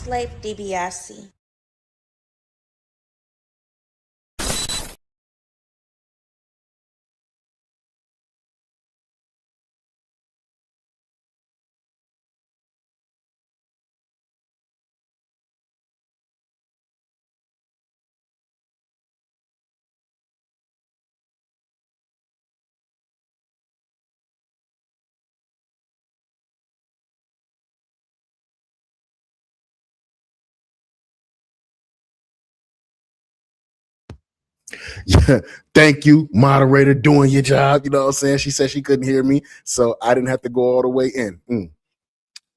Slave DiBiase. Yeah, thank you, moderator, doing your job. You know what I'm saying? She said she couldn't hear me, so I didn't have to go all the way in.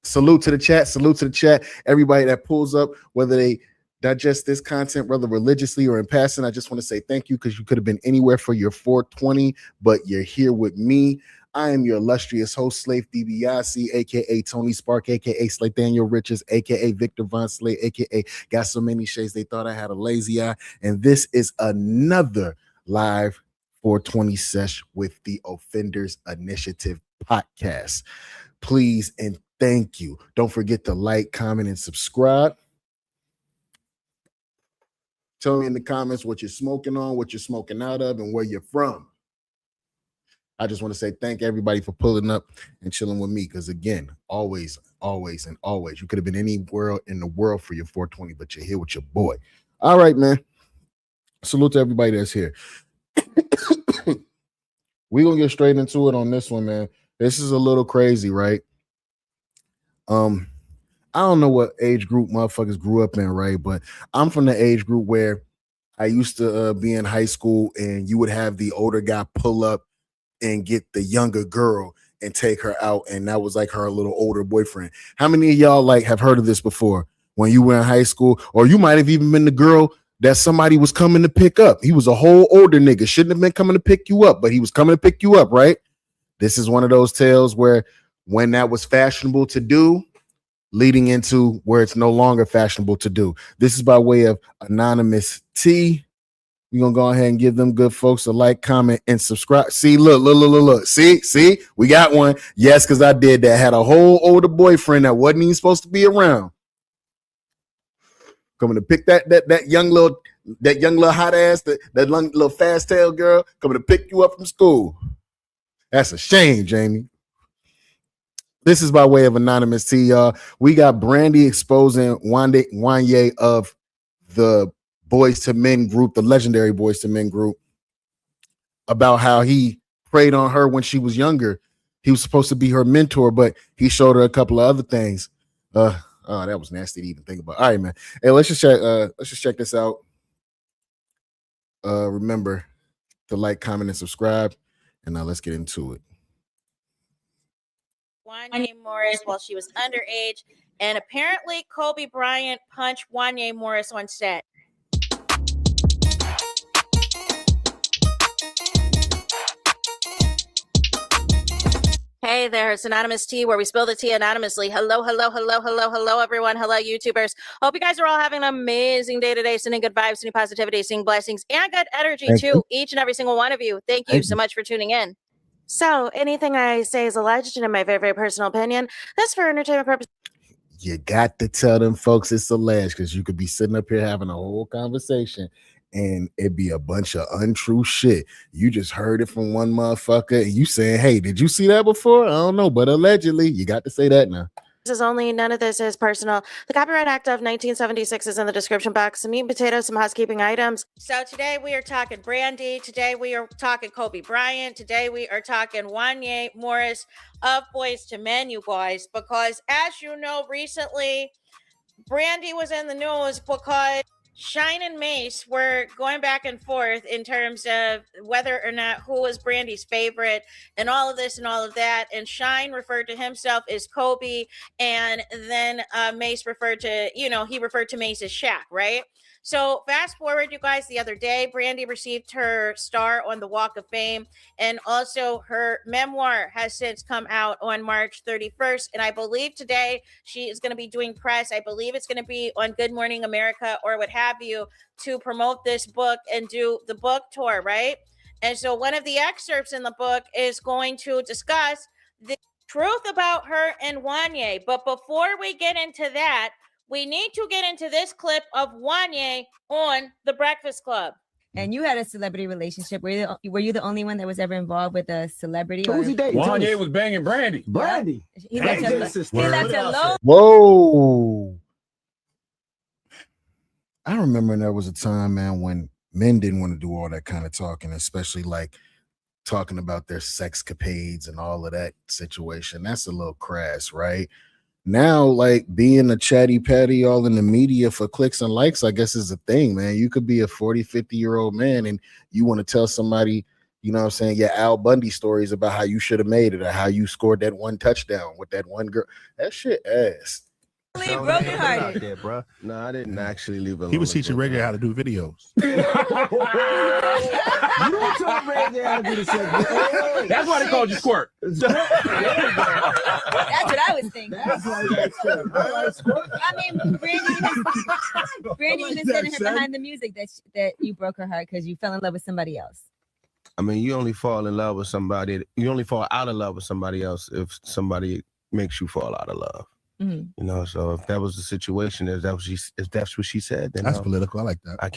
Salute to the chat. Salute to the chat. Everybody that pulls up, whether they digest this content, whether religiously or in passing, I just want to say thank you because you could have been anywhere for your 420, but you're here with me. I am your illustrious host, Slave DiBiase, aka Tony Spark, aka Slave Daniel Riches, aka Victor Von Slave, aka got so many shades they thought I had a lazy eye. And this is another live 420 sesh with the Offenders Initiative podcast. Please and thank you. Don't forget to like, comment, and subscribe. Tell me in the comments what you're smoking on, what you're smoking out of, and where you're from. I just want to say thank everybody for pulling up and chilling with me. Because again, always, and always, you could have been anywhere in the world for your 420, but you're here with your boy. All right, man. Salute to everybody that's here. We're gonna get straight into it on this one, man. This is a little crazy, right? I don't know what age group motherfuckers grew up in, right? But I'm from the age group where I used to be in high school, and you would have the older guy pull up and get the younger girl and take her out, and that was like her little older boyfriend. How many of y'all like have heard of this before when you were in high school? Or you might have even been the girl that somebody was coming to pick up. He was a whole older nigga, shouldn't have been coming to pick you up, but he was coming to pick you up, right? This is one of those tales where when that was fashionable to do, leading into where it's no longer fashionable to do. This is by way of Anonymous T. We're gonna go ahead and give them good folks a like, comment, and subscribe. See, look. See, we got one. Yes, because I did that. Had a whole older boyfriend that wasn't even supposed to be around. Coming to pick that young little hot ass, that young little fast tail girl, coming to pick you up from school. That's a shame, Jamie. This is by way of Anonymous T, y'all. We got Brandy exposing Wanya of the Boys to Men group, the legendary Boys to Men group, about how he preyed on her when she was younger. He was supposed to be her mentor, but he showed her a couple of other things. That was nasty to even think about. All right, man. Hey, let's just check this out. Remember to like, comment, and subscribe. And now let's get into it. Wanya Morris while she was underage, and apparently Kobe Bryant punched Wanya Morris on set. Hey there, it's Anonymous T, where we spill the tea anonymously. Hello, everyone. Hello, YouTubers. Hope you guys are all having an amazing day today, sending good vibes, sending positivity, sending blessings, and good energy to each and every single one of you. Thank you so much for tuning in. So, anything I say is alleged and in my very, very personal opinion. That's for entertainment purposes. You got to tell them folks it's alleged, because you could be sitting up here having a whole conversation and it'd be a bunch of untrue shit. You just heard it from one motherfucker and you saying, hey, did you see that before? I don't know, but allegedly, you got to say that now. This is only, none of this is personal. The Copyright Act of 1976 is in the description box. Some meat and potatoes, some housekeeping items. So today we are talking Brandy. Today we are talking Kobe Bryant. Today we are talking Wanya Morris of Boys to Men, you guys. Because as you know, recently, Brandy was in the news because Shine and Mace were going back and forth in terms of whether or not who was Brandy's favorite and all of this and all of that. And Shine referred to himself as Kobe, and then Mace referred to, he referred to Mace as Shaq, right? So fast forward, you guys, the other day, Brandy received her star on the Walk of Fame, and also her memoir has since come out on March 31st. And I believe today she is going to be doing press. I believe it's going to be on Good Morning America or what have you to promote this book and do the book tour, right? And so one of the excerpts in the book is going to discuss the truth about her and Wanya. But before we get into that, we need to get into this clip of Wanya on The Breakfast Club. And you had a celebrity relationship. Were you the only one that was ever involved with a celebrity? Who was he dating? Wanya was banging Brandy. Brandy. He left her alone. Whoa. I remember there was a time, man, when men didn't want to do all that kind of talking, especially like talking about their sexcapades and all of that situation. That's a little crass, right? Now, like being a chatty patty all in the media for clicks and likes, I guess is a thing, man. You could be a 40, 50-year-old man and you want to tell somebody, you know what I'm saying, your Al Bundy stories about how you should have made it or how you scored that one touchdown with that one girl. That shit ass. Brokenhearted. There, bro. No, I didn't actually leave it. He was teaching Reggae how to do videos. You told Reggae how to do the segment. That's why they called you Squirt. That's what I was thinking. I mean, Brandy even said in her behind the music that you broke her heart because you fell in love with somebody else. I mean, you only fall in love with somebody. You only fall out of love with somebody else if somebody makes you fall out of love. Mm-hmm. You know, so if that was the situation, if that's what she said, then That's political. I like that. I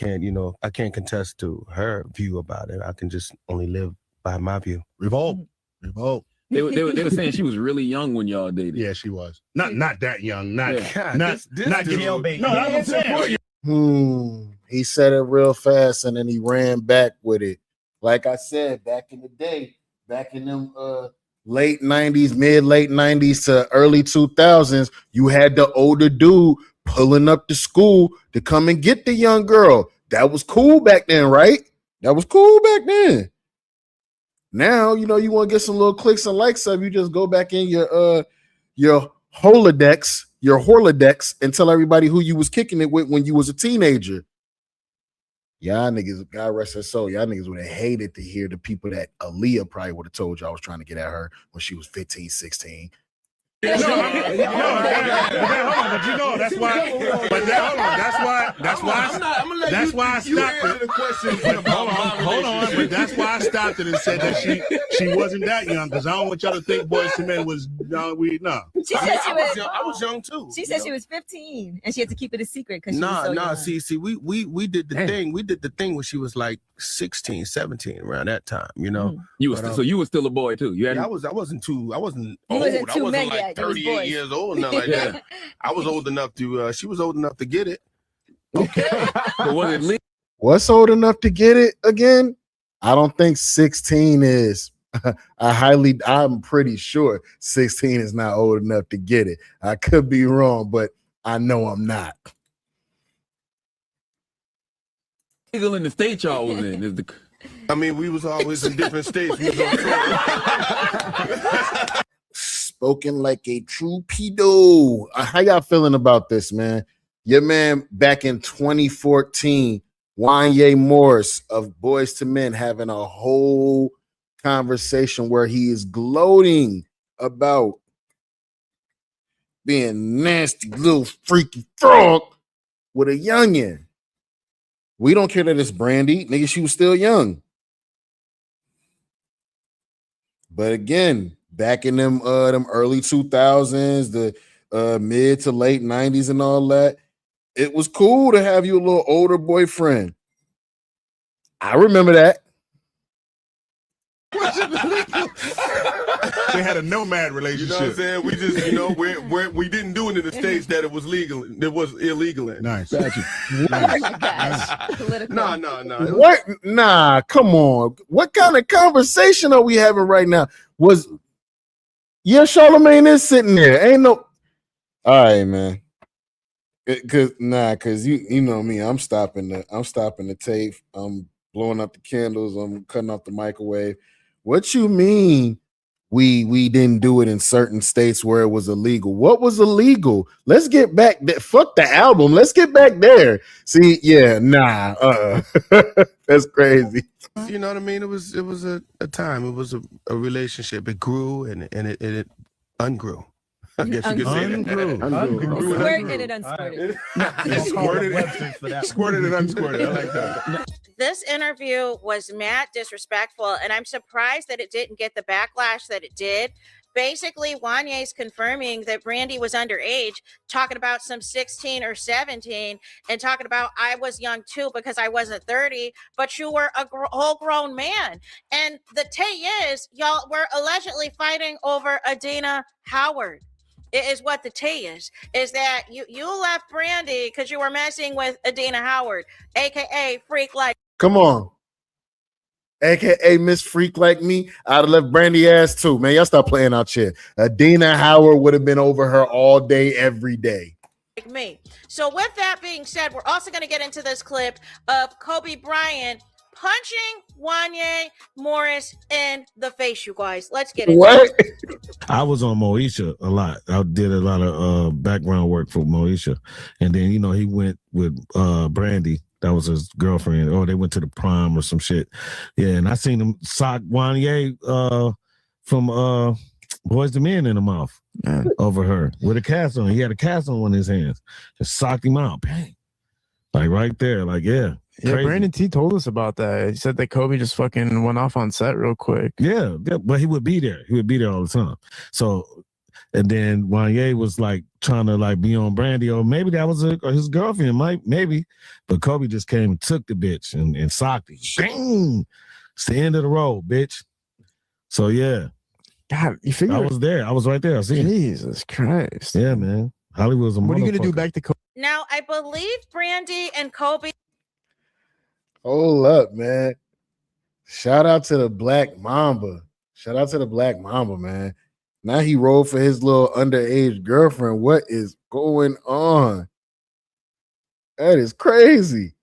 can't contest to her view about it. I can just only live by my view. Revolt. Revolt. They were saying she was really young when y'all dated. Yeah, she was. Not that young. Not God, not this jailbait. No, that's what I'm saying. He said it real fast and then he ran back with it. Like I said, back in the day, back in them late 90s, late 90s to early 2000s, you had the older dude pulling up to school to come and get the young girl. That was cool back then, right? That was cool back then. Now, you know, you want to get some little clicks and likes up, you just go back in your Holodex, and tell everybody who you was kicking it with when you was a teenager. Y'all niggas, God rest her soul, y'all niggas would have hated to hear the people that Aaliyah probably would have told y'all was trying to get at her when she was 15, 16. But you know, that's why. But that's why I stopped it. Hold on. But that's why I stopped it and said that she wasn't that young because I don't want y'all to think Boys to Men was no. She said I was young too. She said she was 15 and she had to keep it a secret because she was so young. See, we did the thing. We did the thing when she was like 16, 17, around that time. You know, you was so you were still a boy too. You I wasn't old. I wasn't men like yet. 38 years old, nothing like that. I was old enough to. She was old enough to get it. Okay, but was it legal? What's old enough to get it again? I don't think 16 is. I'm pretty sure 16 is not old enough to get it. I could be wrong, but I know I'm not. Legal in the state y'all was in. I mean, we was always in different states. Spoken like a true pedo. How y'all feeling about this, man? Your man back in 2014, Wanya Morris of Boys to Men having a whole conversation where he is gloating about being nasty little freaky frog with a youngin'. We don't care that it's Brandy. Nigga, she was still young. But again, back in them early 2000s, the mid to late 90s and all that, it was cool to have you a little older boyfriend. I remember that. They had a nomad relationship. You know what I'm saying? We just, you know, we didn't do it in the states that it was legal. It was illegal in. Nice. Oh my gosh. Political. No. What? Nah, come on. What kind of conversation are we having right now? Charlamagne is sitting there. Ain't no. All right, man. Cause you know me. I'm stopping the tape. I'm blowing up the candles. I'm cutting off the microwave. What you mean? We didn't do it in certain states where it was illegal. What was illegal? Let's get back there. Fuck the album. Let's get back there. See, yeah, nah. That's crazy. You know what I mean? It was a time. It was a relationship. It grew and it ungrew. I guess you could say that. Squirted and unsquirted. Squirted and unsquirted. I like that. This interview was mad disrespectful, and I'm surprised that it didn't get the backlash that it did basically Wanya is confirming that Brandy was underage, talking about some 16 or 17, and talking about I was young too because I wasn't 30, but you were a whole grown man. And the tea is, y'all were allegedly fighting over Adina Howard. It is what the tea is that you left Brandy because you were messing with Adina Howard, aka Freak Like. Come on. AKA Miss Freak Like Me. I'd have left Brandy ass too, man. Y'all stop playing out shit. Adina Howard would have been over her all day, every day. Like me. So with that being said, we're also going to get into this clip of Kobe Bryant punching Wanya Morris in the face, you guys. Let's get into it. I was on Moesha a lot. I did a lot of background work for Moesha. And then, he went with Brandy. That was his girlfriend. Oh, they went to the prom or some shit. Yeah, and I seen him sock Wanya from Boys II Men in the mouth over her with a cast on. He had a cast on one of his hands. Just socked him out. Bang. Like right there. Like, yeah. Yeah, Crazy. Brandon T told us about that. He said that Kobe just fucking went off on set real quick. Yeah, but he would be there. He would be there all the time. So, and then Wanya was like trying to like be on Brandy, or maybe that was his girlfriend, maybe. But Kobe just came and took the bitch and socked him. Bang! It's the end of the road, bitch. So yeah. God, you figure I was there. I was right there. I seen it. Jesus Christ. Yeah, man. Hollywood's a What are you gonna do motherfucker. back to Kobe? Now, I believe Brandy and Kobe. Hold up, man. Shout out to the Black Mamba. Shout out to the Black Mamba, man. Now he rolled for his little underage girlfriend. What is going on? That is crazy.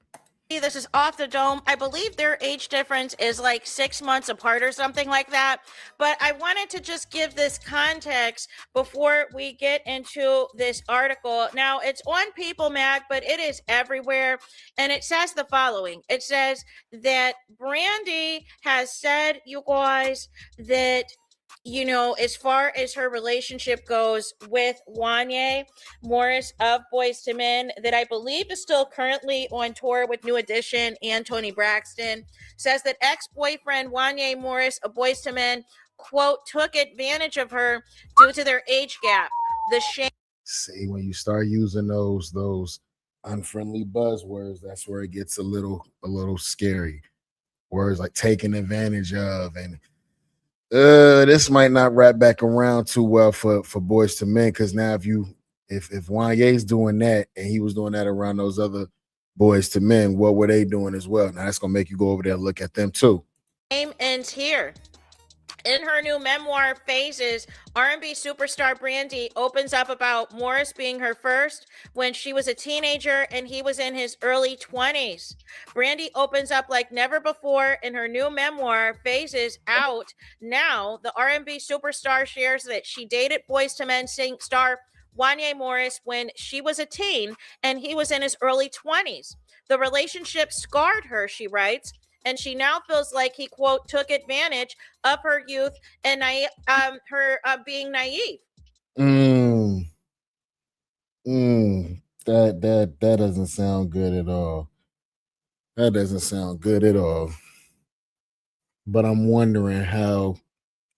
This is off the dome. I believe their age difference is like 6 months apart or something like that. But I wanted to just give this context before we get into this article. Now, it's on People Mag, but it is everywhere. And it says the following. It says that Brandy has said, you guys, that as far as her relationship goes with Wanya Morris of Boys II Men, that I believe is still currently on tour with New Edition and Tony Braxton, says that ex-boyfriend Wanya Morris of Boys II Men, quote, took advantage of her due to their age gap. The shame. See, when you start using those unfriendly buzzwords, that's where it gets a little scary. Words like taking advantage of, and this might not wrap back around too well for Boys II Men, because now if Wanya's doing that and he was doing that around those other Boys II Men, what were they doing as well? Now that's gonna make you go over there and look at them too. Game ends here. In her new memoir, Phases, R&B superstar Brandy opens up about Morris being her first when she was a teenager and he was in his early 20s. Brandy opens up like never before in her new memoir, Phases, out now. The R&B superstar shares that she dated Boys II Men star Wanya Morris when she was a teen and he was in his early 20s. The relationship scarred her, she writes, and she now feels like he, quote, took advantage of her youth and her being naive. That doesn't sound good at all. That doesn't sound good at all. But I'm wondering how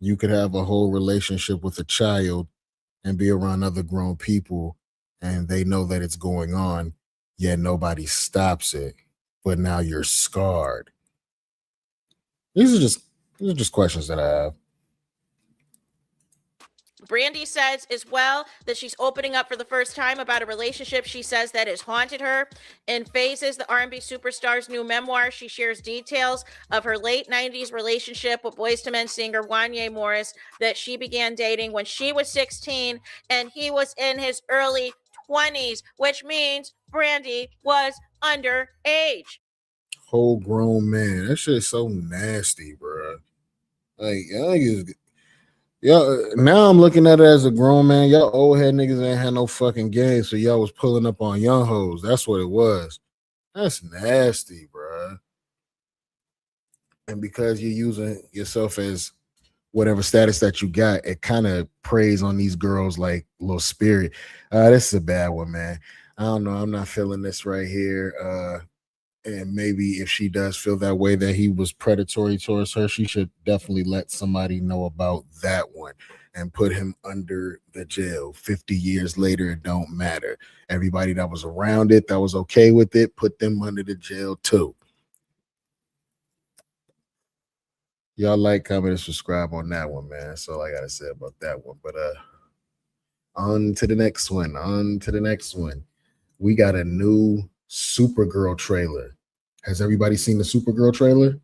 you could have a whole relationship with a child and be around other grown people and they know that it's going on, yet nobody stops it. But now you're scarred. These are just questions that I have. Brandy says as well that she's opening up for the first time about a relationship she says that has haunted her. In Phases, the R&B superstar's new memoir, she shares details of her late 90s relationship with Boys II Men singer Wanya Morris that she began dating when she was 16 and he was in his early 20s, which means Brandy was underage. Whole grown man. That shit is so nasty, bro. Like, y'all, now I'm looking at it as a grown man. Y'all old head niggas ain't had no fucking game, so y'all was pulling up on young hoes. That's what it was. That's nasty, bro. And because you're using yourself as whatever status that you got, it kind of preys on these girls like little spirit. This is a bad one, man. I don't know. I'm not feeling this right here. And maybe if she does feel that way, that he was predatory towards her, she should definitely let somebody know about that one. and put him under the jail. 50 years later, it don't matter. Everybody that was around it, that was okay with it, put them under the jail too. Y'all like, comment, and subscribe on that one, man. That's all I gotta say about that one. But on to the next one. We got a new Supergirl trailer. Has everybody seen the Supergirl trailer?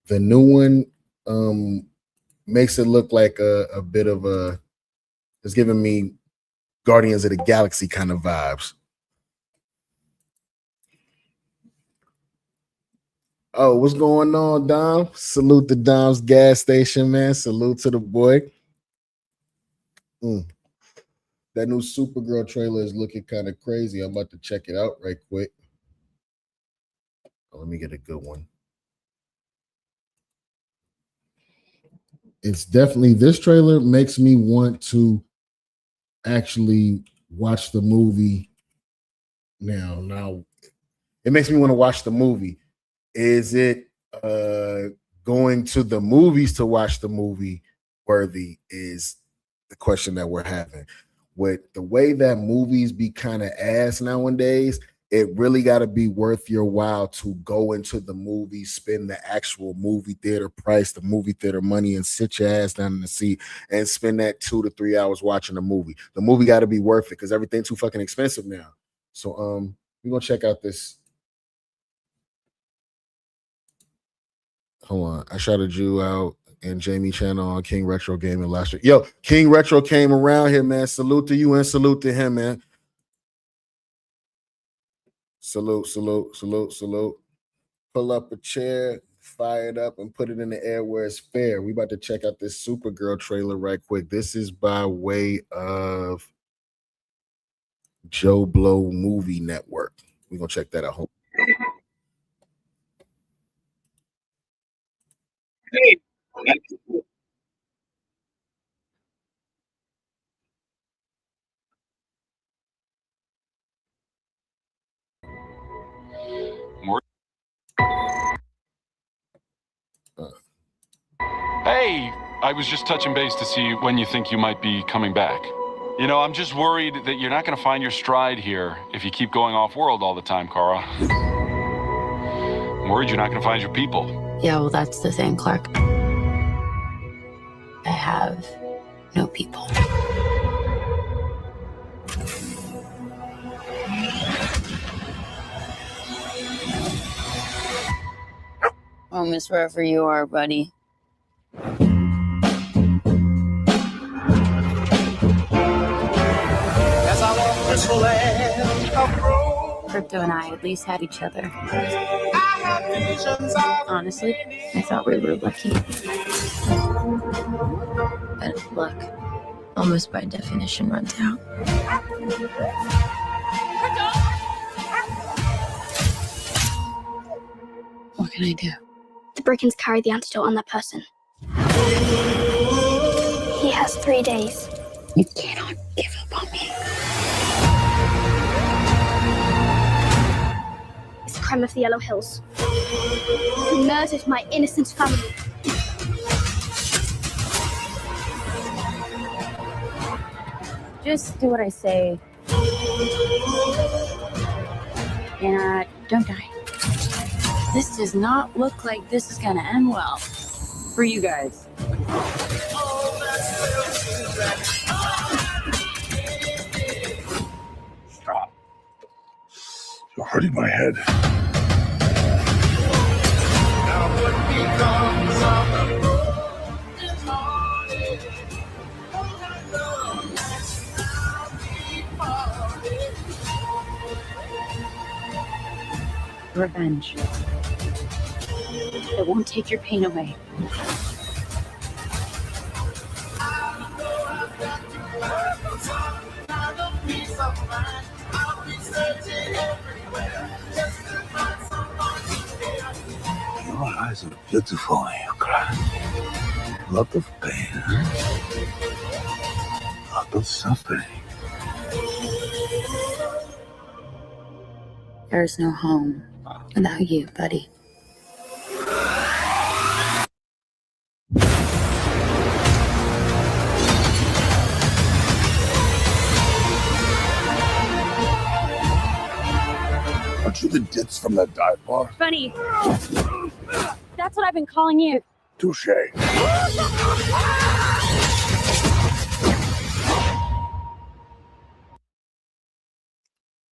The new one makes it look like a bit of a, it's giving me Guardians of the Galaxy kind of vibes. Oh, what's going on, Dom? Salute to Dom's gas station, man. Salute to the boy. That new Supergirl trailer is looking kind of crazy. I'm about to check it out right quick. Let me get a good one. It's definitely, this trailer makes me want to actually watch the movie now. Now, it makes me want to watch the movie. Is it going to the movies to watch the movie worthy is the question that we're having. With the way that movies be kind of ass nowadays, it really got to be worth your while to go into the movie, spend the actual movie theater price, the movie theater money, and sit your ass down in the seat and spend that 2 to 3 hours watching the movie. The movie got to be worth it because everything's too fucking expensive now. So we're gonna check out this. Hold on, I shouted you out and Jamie channel on King Retro Gaming last year. Yo, King Retro came around here, man. Salute to you and salute to him, man. Salute, salute, salute, salute. Pull up a chair, fire it up, and put it in the air where it's fair. We about to check out this Supergirl trailer right quick. This is by way of Joe Blow Movie Network. We're gonna check that out. Hey. Hey, I was just touching base to see when you think you might be coming back. You know, I'm just worried that you're not going to find your stride here if you keep going off-world all the time, Kara. I'm worried you're not going to find your people. Yeah, well, that's the thing, Clark. I have no people. Home is wherever you are, buddy. Crypto and I at least had each other. Honestly, I thought we were lucky. But luck, almost by definition, runs out. What can I do? The Brickens carry the antidote on that person. He has 3 days. You cannot give up on me. It's a crime of the Yellow Hills. He murdered my innocent family. Just do what I say. And don't die. This does not look like this is gonna end well for you guys. Stop. You're hurting my head. Revenge. It won't take your pain away. Your eyes are beautiful when you cry. A lot of pain. A lot of suffering. There's no home without you, buddy. Aren't you the ditz from that dive bar? Funny. That's what I've been calling you. Touche.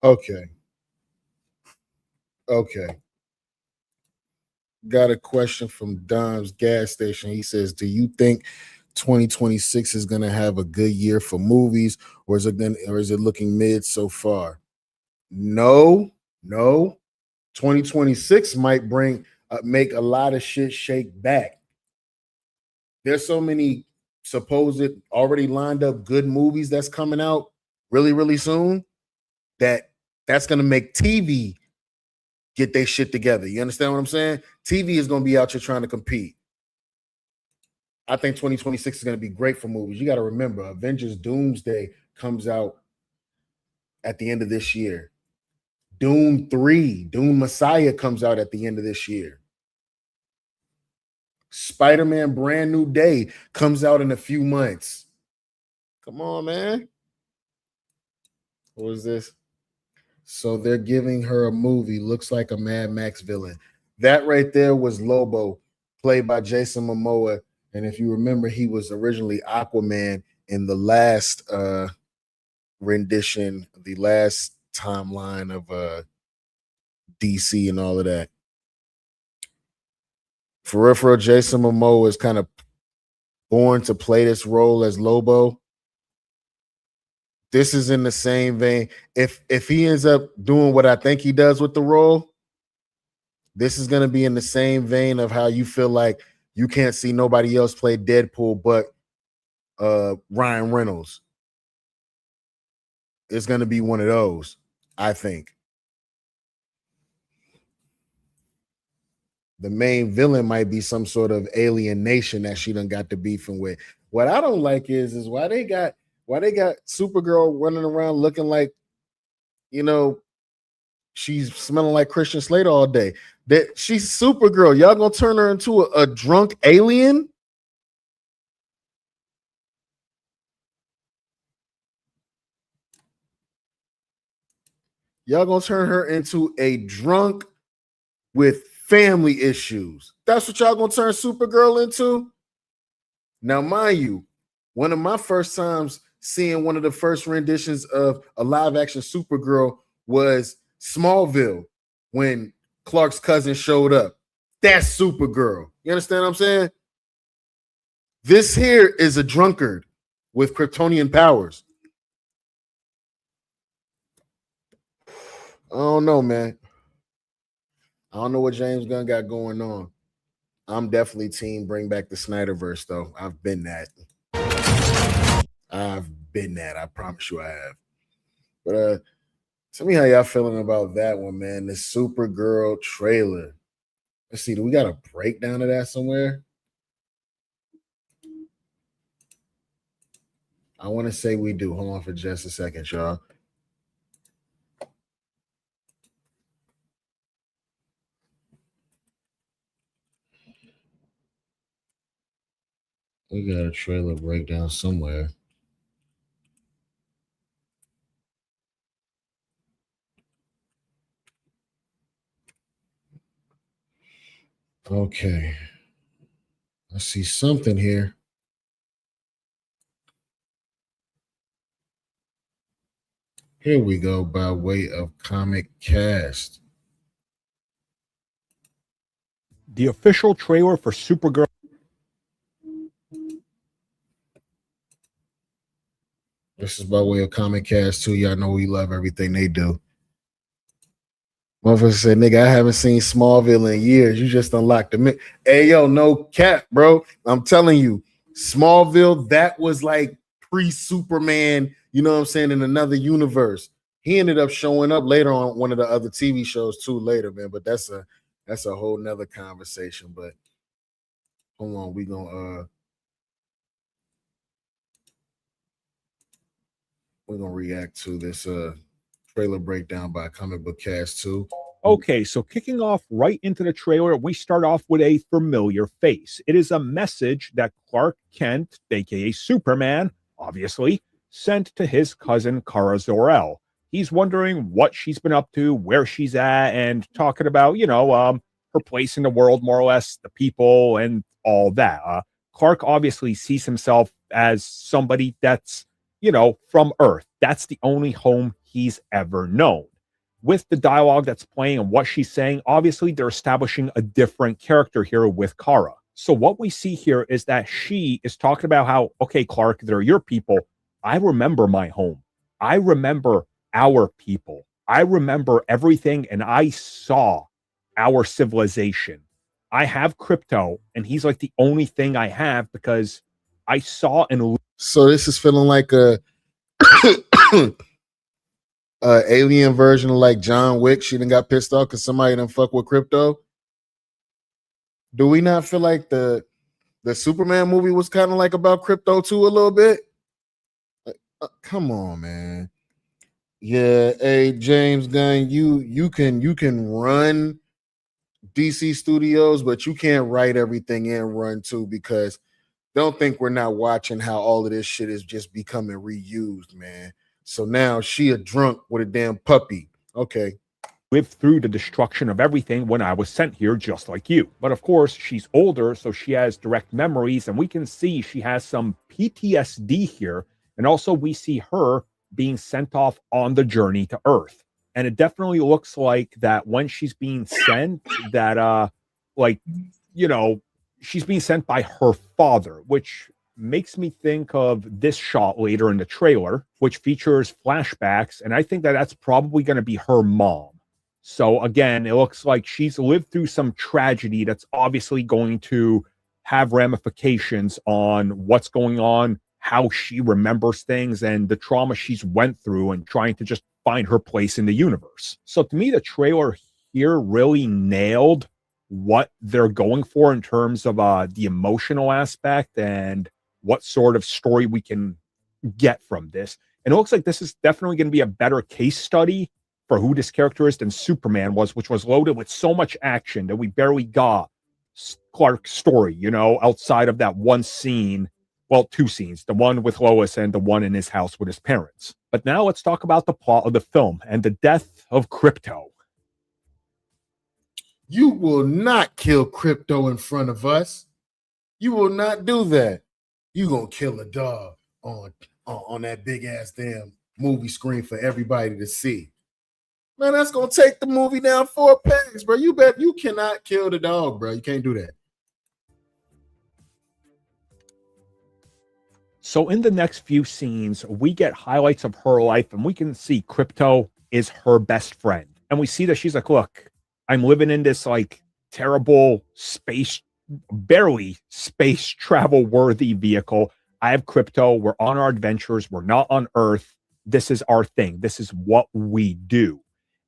Okay. Okay. Got a question from Dom's gas station. He says, do you think 2026 is going to have a good year for movies, or is it looking mid so far? No. 2026 might make a lot of shit shake back. There's so many supposed already lined up good movies that's coming out really, really soon that's going to make TV get their shit together. You understand what I'm saying? TV is going to be out here trying to compete. I think 2026 is going to be great for movies. You got to remember, Avengers Doomsday comes out at the end of this year. Doom 3, Doom Messiah comes out at the end of this year. Spider-Man Brand New Day comes out in a few months. Come on, man. What is this? So they're giving her a movie. Looks like a Mad Max villain. That right there was Lobo, played by Jason Momoa. And if you remember, he was originally Aquaman in the last rendition, the last timeline of DC and all of that. For real, Jason Momoa is kind of born to play this role as Lobo. This is in the same vein. If he ends up doing what I think he does with the role, this is going to be in the same vein of how you feel like you can't see nobody else play Deadpool but Ryan Reynolds. It's going to be one of those, I think. The main villain might be some sort of alien nation that she done got to beefing with. What I don't like is why they got Supergirl running around looking like, she's smelling like Christian Slater all day. That she's Supergirl. Y'all gonna turn her into a drunk alien? Y'all gonna turn her into a drunk with family issues. That's what y'all gonna turn Supergirl into? Now, mind you, one of my first times seeing one of the first renditions of a live action Supergirl was Smallville when Clark's cousin showed up. That's Supergirl. You understand what I'm saying? This here is a drunkard with Kryptonian powers. I don't know, man. I don't know what James Gunn got going on. I'm definitely team bring back the Snyderverse, though. I've been that. I promise you I have. But tell me how y'all feeling about that one, man. The Supergirl trailer. Let's see. Do we got a breakdown of that somewhere? I want to say we do. Hold on for just a second, y'all. We got a trailer breakdown somewhere. Okay. I see something here. Here we go, by way of Comic Cast. The official trailer for Supergirl. This is by way of Comic Cast too. Y'all know we love everything they do. Motherfucker said, nigga, I haven't seen Smallville in years. You just unlocked the Hey, yo, no cap, bro. I'm telling you, Smallville, that was like pre-Superman, you know what I'm saying, in another universe. He ended up showing up later on one of the other TV shows too later, man. But that's a whole nother conversation. But hold on, we're gonna react to this trailer breakdown by Comic Book Cast 2. Okay, so kicking off right into the trailer, we start off with a familiar face. It is a message that Clark Kent, aka Superman, obviously, sent to his cousin Kara Zor-El. He's wondering what she's been up to, where she's at, and talking about, her place in the world, more or less, the people, and all that. Clark obviously sees himself as somebody that's, from Earth. That's the only home he's ever known. With the dialogue that's playing and what she's saying, obviously they're establishing a different character here with Kara. So what we see here is that she is talking about how, okay, Clark, they're your people. I remember my home. I remember our people. I remember everything, and I saw our civilization. I have crypto, and he's like the only thing I have because I saw and. So this is feeling like a alien version of like John Wick. She done got pissed off because somebody done fuck with crypto. Do we not feel like the Superman movie was kind of like about crypto too a little bit? Come on, man. Yeah, hey James Gunn, you can run DC Studios, but you can't write everything and run too, because don't think we're not watching how all of this shit is just becoming reused, man. So now she a drunk with a damn puppy. Okay. Lived through the destruction of everything when I was sent here, just like you. But of course, she's older, so she has direct memories, and we can see she has some PTSD here. And also we see her being sent off on the journey to Earth. And it definitely looks like that when she's being sent, that she's being sent by her father, which makes me think of this shot later in the trailer, which features flashbacks. And I think that that's probably going to be her mom. So again, it looks like she's lived through some tragedy that's obviously going to have ramifications on what's going on, how she remembers things, and the trauma she's went through, and trying to just find her place in the universe. So to me, the trailer here really nailed what they're going for in terms of the emotional aspect and what sort of story we can get from this. And it looks like this is definitely going to be a better case study for who this character is than Superman was, which was loaded with so much action that we barely got Clark's story, outside of that one scene. Well, two scenes, the one with Lois and the one in his house with his parents. But now let's talk about the plot of the film and the death of Crypto. You will not kill Crypto in front of us. You will not do that. You gonna kill a dog on that big ass damn movie screen for everybody to see. Man, that's gonna take the movie down 4 pegs, bro. You bet you cannot kill the dog, bro. You can't do that. So in the next few scenes, we get highlights of her life, and we can see Crypto is her best friend. And we see that she's like, look, I'm living in this like terrible barely space travel worthy vehicle. I have Crypto. We're on our adventures. We're not on Earth. This is our thing. This is what we do.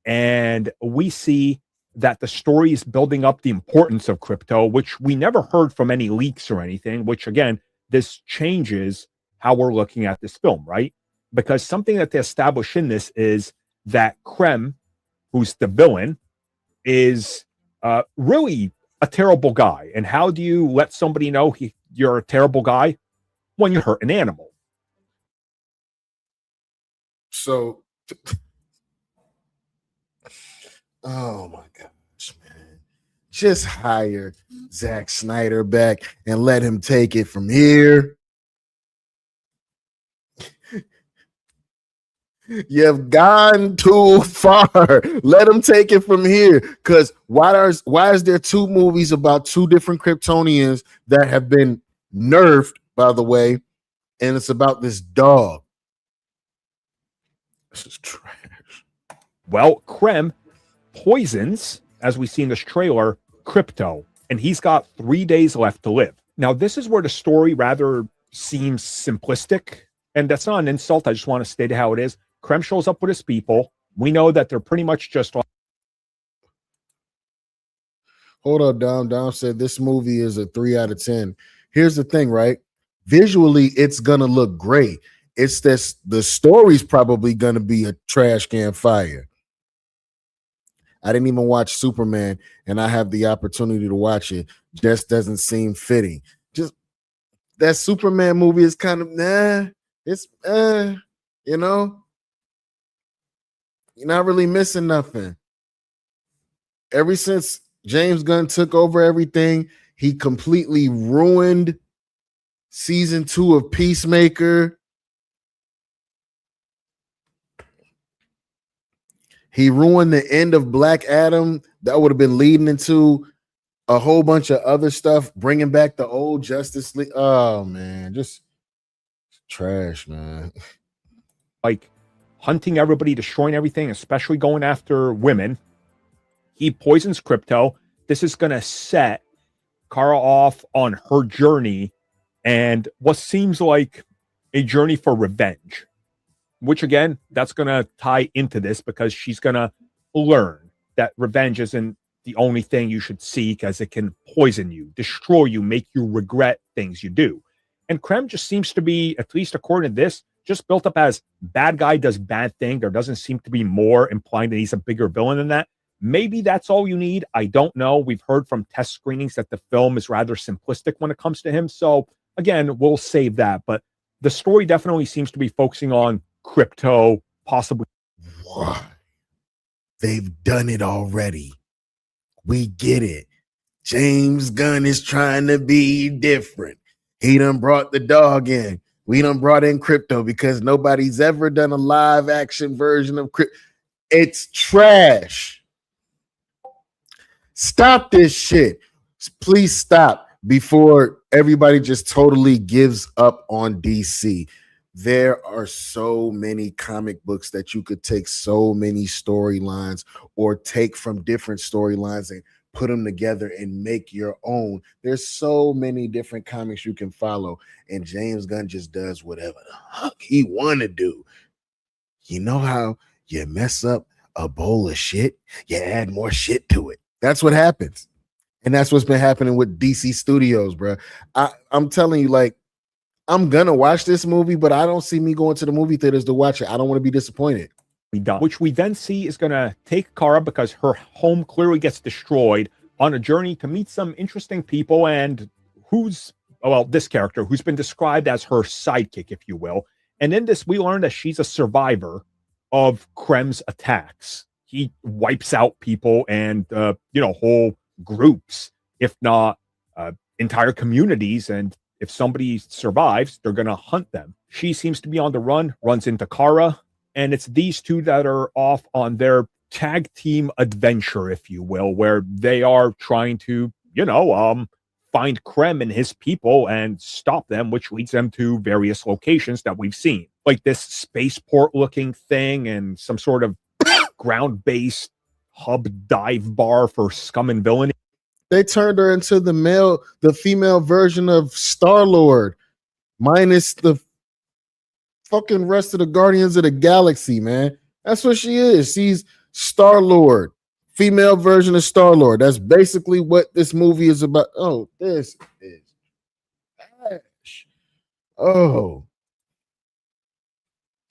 And we see that the story is building up the importance of Crypto, which we never heard from any leaks or anything, which again, this changes how we're looking at this film, right? Because something that they establish in this is that Krem, who's the villain, is really a terrible guy. And how do you let somebody know you're a terrible guy? When you hurt an animal. So, oh my gosh, man. Just hire Zack Snyder back and let him take it from here. You've gone too far. Let him take it from here. Because why is there 2 movies about 2 different Kryptonians that have been nerfed, by the way, and it's about this dog? This is trash. Well, Krem poisons, as we see in this trailer, Crypto, and he's got 3 days left to live. Now, this is where the story rather seems simplistic, and that's not an insult. I just want to state how it is. Krem shows up with his people. We know that they're pretty much just... Hold up, Dom. Dom said this movie is a 3 out of 10. Here's the thing, right? Visually, it's gonna look great. It's this, the story's probably gonna be a trash can fire. I didn't even watch Superman, and I have the opportunity to watch it. Just doesn't seem fitting. Just that Superman movie is kind of it's You're not really missing nothing. Ever since James Gunn took over everything, he completely ruined season 2 of Peacemaker. He ruined the end of Black Adam. That would have been leading into a whole bunch of other stuff, bringing back the old Justice League. Oh, man, just trash, man. Like hunting everybody, destroying everything, especially going after women. He poisons Crypto. This is going to set Kara off on her journey and what seems like a journey for revenge, which again, that's going to tie into this because she's going to learn that revenge isn't the only thing you should seek, as it can poison you, destroy you, make you regret things you do. And Krem just seems to be, at least according to this, just built up as bad guy does bad thing. There doesn't seem to be more implying that he's a bigger villain than that. Maybe that's all you need. I don't know. We've heard from test screenings that the film is rather simplistic when it comes to him. So again, we'll save that. But the story definitely seems to be focusing on Crypto, possibly. Why? They've done it already. We get it. James Gunn is trying to be different. He done brought the dog in. We done brought in Crypto because nobody's ever done a live action version of Crypto. It's trash. Stop this shit. Please stop before everybody just totally gives up on DC. There are so many comic books that you could take so many storylines or take from different storylines and put them together and make your own. There's so many different comics you can follow, and James Gunn just does whatever the fuck he want to do. You know how you mess up a bowl of shit, you add more shit to it. That's what happens. And that's what's been happening with DC Studios, bro. I'm telling you, like, I'm gonna watch this movie, but I don't see me going to the movie theaters to watch it. I don't want to be disappointed. Done, which we then see is going to take Kara, because her home clearly gets destroyed, on a journey to meet some interesting people. And this character who's been described as her sidekick, if you will. And in this, we learn that she's a survivor of Krem's attacks. He wipes out people and whole groups, if not entire communities. And if somebody survives, they're going to hunt them. She seems to be on the run, runs into Kara. And it's these two that are off on their tag team adventure, if you will, where they are trying to, find Krem and his people and stop them, which leads them to various locations that we've seen, like this spaceport looking thing and some sort of ground-based hub dive bar for scum and villainy. They turned her into the female version of Star-Lord, minus the fucking rest of the Guardians of the Galaxy, man. That's what she is. She's Star-Lord, female version of Star-Lord. That's basically what this movie is about. Oh, this is trash. Oh.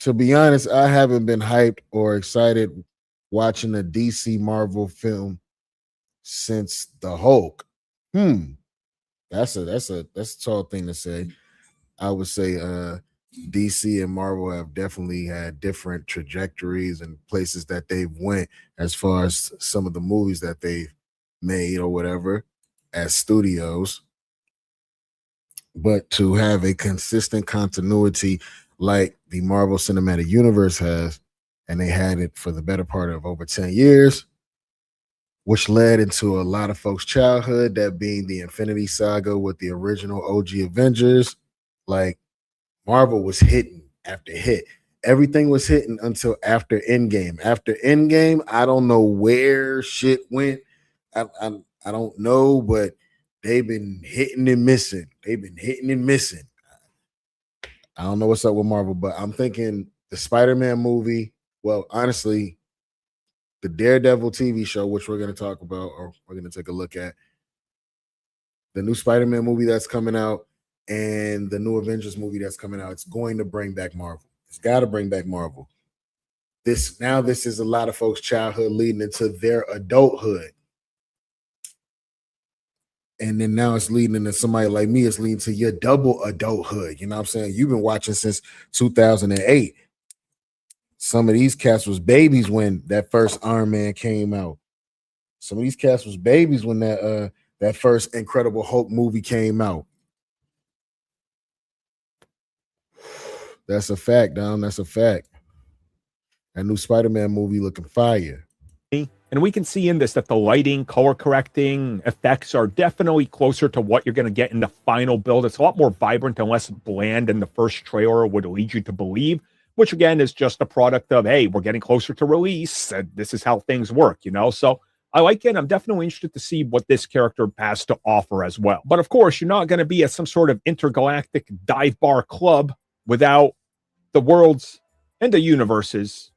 To be honest, I haven't been hyped or excited watching a DC Marvel film since the Hulk. That's a tall thing to say. I would say DC and Marvel have definitely had different trajectories and places that they've went as far as some of the movies that they've made or whatever as studios. But to have a consistent continuity like the Marvel Cinematic Universe has, and they had it for the better part of over 10 years, which led into a lot of folks' childhood, that being the Infinity Saga with the original OG Avengers. Like, Marvel was hitting after hit. Everything was hitting until after Endgame. After Endgame, I don't know where shit went. I don't know, but they've been hitting and missing. I don't know what's up with Marvel, but I'm thinking the Spider-Man movie, well, honestly, the Daredevil TV show, which we're going to talk about, or we're going to take a look at, the new Spider-Man movie that's coming out, and the new Avengers movie that's coming out, it's going to bring back Marvel. It's got to bring back Marvel. This is a lot of folks' childhood leading into their adulthood. And then now it's leading into somebody like me, it's leading to your double adulthood. You know what I'm saying? You've been watching since 2008. Some of these cats was babies when that first Iron Man came out. Some of these cats was babies when that first Incredible Hulk movie came out. That's a fact, Dom. That's a fact. That new Spider-Man movie looking fire. And we can see in this that the lighting, color correcting effects are definitely closer to what you're going to get in the final build. It's a lot more vibrant and less bland than the first trailer would lead you to believe, which again is just a product of, hey, we're getting closer to release, and this is how things work, you know? So I like it. I'm definitely interested to see what this character has to offer as well. But of course, you're not going to be at some sort of intergalactic dive bar club without the world's and the universe's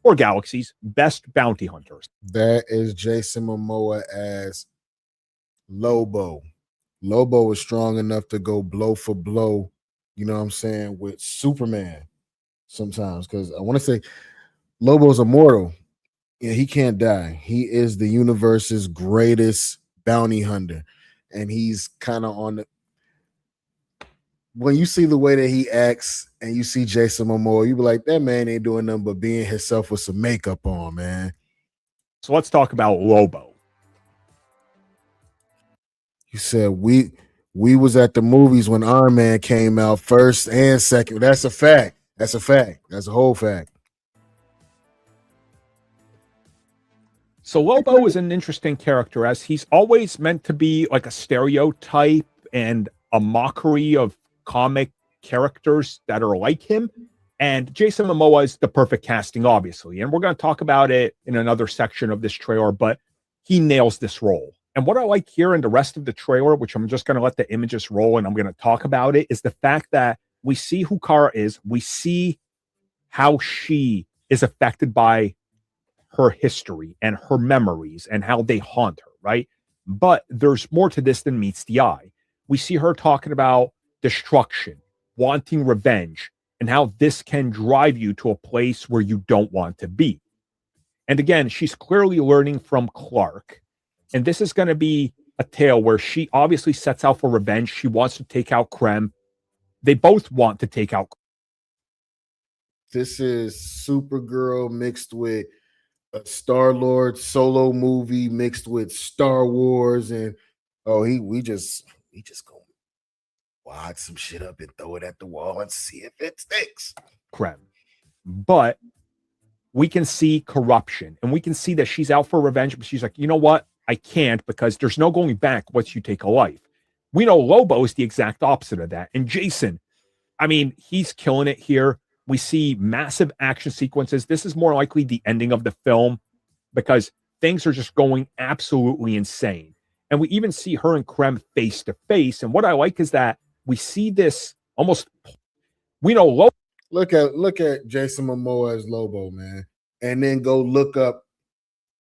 or galaxy's best bounty hunters. That is Jason Momoa as Lobo. Lobo is strong enough to go blow for blow, you know what I'm saying, with Superman sometimes. Because I want to say Lobo's immortal. Yeah, he can't die. He is the universe's greatest bounty hunter. And he's kind of on the... When you see the way that he acts and you see Jason Momoa, you be like, that man ain't doing nothing but being himself with some makeup on, man. So let's talk about Lobo. You said we was at the movies when Iron Man came out first and second. That's a fact. That's a fact. That's a whole fact. So Lobo is an interesting character as he's always meant to be like a stereotype and a mockery of comic characters that are like him. And Jason Momoa is the perfect casting, obviously. And we're going to talk about it in another section of this trailer, but he nails this role. And what I like here in the rest of the trailer, which I'm just going to let the images roll and I'm going to talk about it, is the fact that we see who Kara is. We see how she is affected by her history and her memories and how they haunt her, right? But there's more to this than meets the eye. We see her talking about destruction, wanting revenge, and how this can drive you to a place where you don't want to be. And again, she's clearly learning from Clark. And this is going to be a tale where she obviously sets out for revenge. She wants to take out Krem. They both want to take out. This is Supergirl mixed with a Star-Lord solo movie mixed with Star Wars. And we just go wad some shit up and throw it at the wall and see if it sticks. Krem. But we can see corruption and we can see that she's out for revenge, but she's like, you know what? I can't, because there's no going back once you take a life. We know Lobo is the exact opposite of that. And Jason, I mean, he's killing it here. We see massive action sequences. This is more likely the ending of the film because things are just going absolutely insane. And we even see her and Krem face to face. And what I like is that we see this almost, we know Lobo. Look at Jason Momoa as Lobo, man. And then go look up,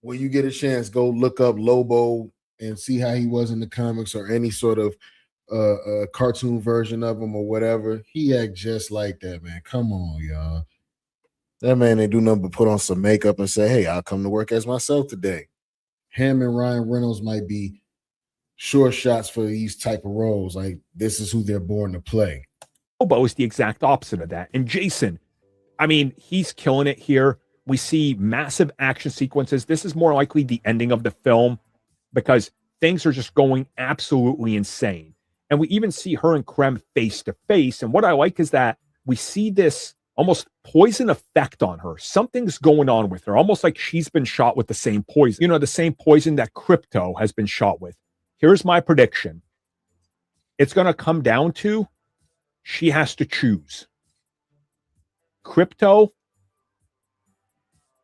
when you get a chance, go look up Lobo and see how he was in the comics or any sort of cartoon version of him or whatever. He act just like that, man. Come on, y'all. That man ain't do nothing but put on some makeup and say, hey, I'll come to work as myself today. Him and Ryan Reynolds might be sure shots for these type of roles. Like, this is who they're born to play. Lobo is the exact opposite of that. And Jason, I mean, he's killing it here. We see massive action sequences. This is more likely the ending of the film because things are just going absolutely insane. And we even see her and Krem face to face. And what I like is that we see this almost poison effect on her. Something's going on with her, almost like she's been shot with the same poison. You know, the same poison that Crypto has been shot with. Here's my prediction. It's going to come down to she has to choose. Crypto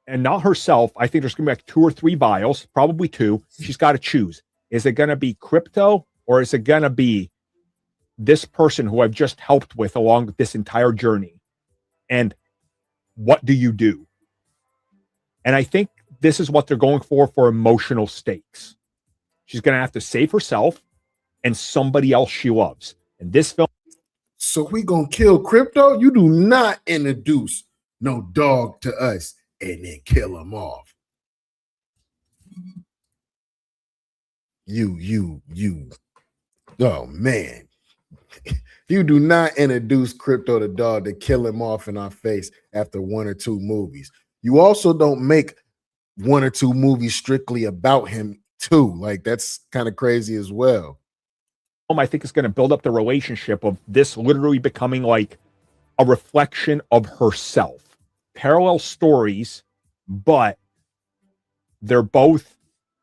and not herself. I think there's going to be like 2 or 3 vials, probably 2. She's got to choose. Is it going to be Crypto or is it going to be this person who I've just helped with along this entire journey? And what do you do? And I think this is what they're going for emotional stakes. She's going to have to save herself and somebody else she loves. And this film. So we going to kill Crypto? You do not introduce no dog to us and then kill him off. You. Oh, man. You do not introduce Crypto the dog to kill him off in our face after 1 or 2 movies. You also don't make 1 or 2 movies strictly about him too. Like that's kind of crazy as well. I think it's going to build up the relationship of this literally becoming like a reflection of herself. Parallel stories, but they're both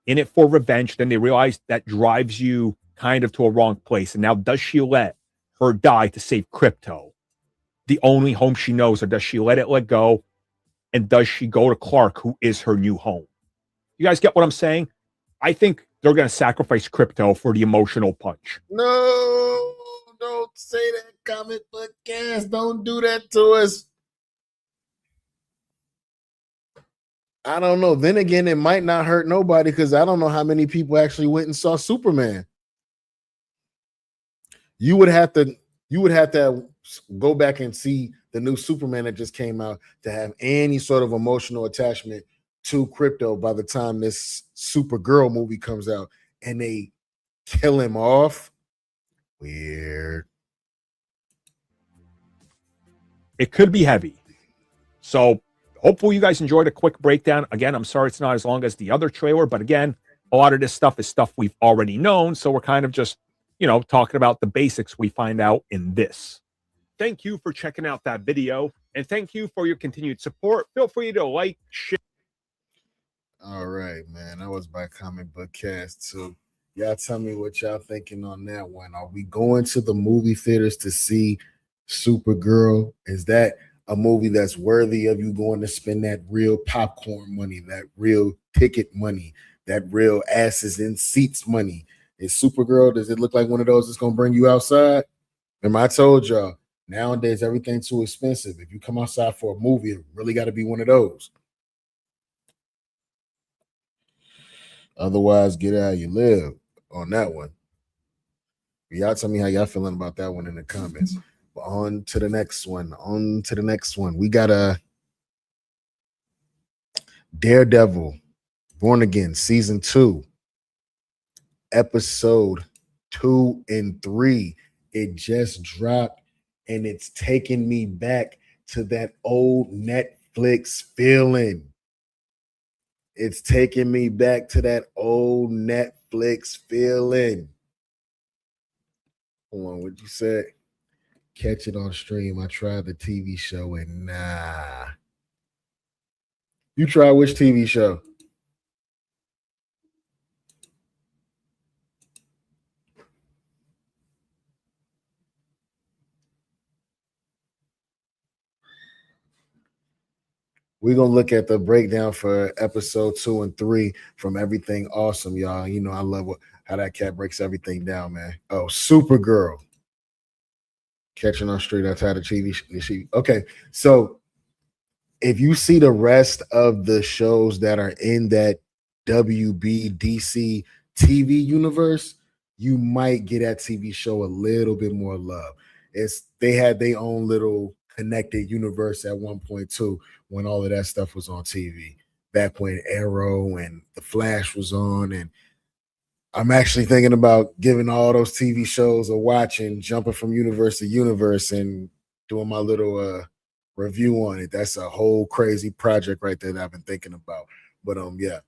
in it for revenge. Then they realize that drives you kind of to a wrong place. And now, does she let her die to save Crypto, the only home she knows, or does she let go? And does she go to Clark, who is her new home? You guys get what I'm saying? I think they're going to sacrifice Crypto for the emotional punch. No, don't say that, comic book cast. Don't do that to us. I don't know. Then again, it might not hurt nobody because I don't know how many people actually went and saw Superman. You would have to go back and see the new Superman that just came out to have any sort of emotional attachment to Crypto by the time this Supergirl movie comes out and they kill him off. Weird. It could be heavy. So hopefully you guys enjoyed a quick breakdown. Again, I'm sorry it's not as long as the other trailer, but again, a lot of this stuff is stuff we've already known. So we're kind of just, talking about the basics we find out in this. Thank you for checking out that video, and thank you for your continued support. Feel free to like, share. All right, man. That was by Comic Book Cast. So y'all tell me what y'all thinking on that one. Are we going to the movie theaters to see Supergirl? Is that a movie that's worthy of you going to spend that real popcorn money, that real ticket money, that real asses in seats money? Is Supergirl, does it look like one of those that's going to bring you outside? Remember, I told y'all, nowadays everything's too expensive. If you come outside for a movie, it really got to be one of those. Otherwise, get out you live on that one. Y'all tell me how y'all feeling about that one in the comments. But on to the next one. We got a Daredevil, Born Again, Season 2, Episode 2 and 3. It just dropped, and it's taking me back to that old Netflix feeling. It's taking me back to that old Netflix feeling. Hold on, what you said? Catch it on stream. I tried the TV show and nah. You try which TV show? We're going to look at the breakdown for episode 2 and 3 from Everything Awesome, y'all. You know, I love how that cat breaks everything down, man. Oh, Supergirl. Catching on street. That's how the TV. Okay, so if you see the rest of the shows that are in that WBDC TV universe, you might get that TV show a little bit more love. They had their own little connected universe at one point too, when all of that stuff was on TV, back when Arrow and The Flash was on. And I'm actually thinking about giving all those TV shows a watch and jumping from universe to universe and doing my little review on it. That's a whole crazy project right there that I've been thinking about. But yeah.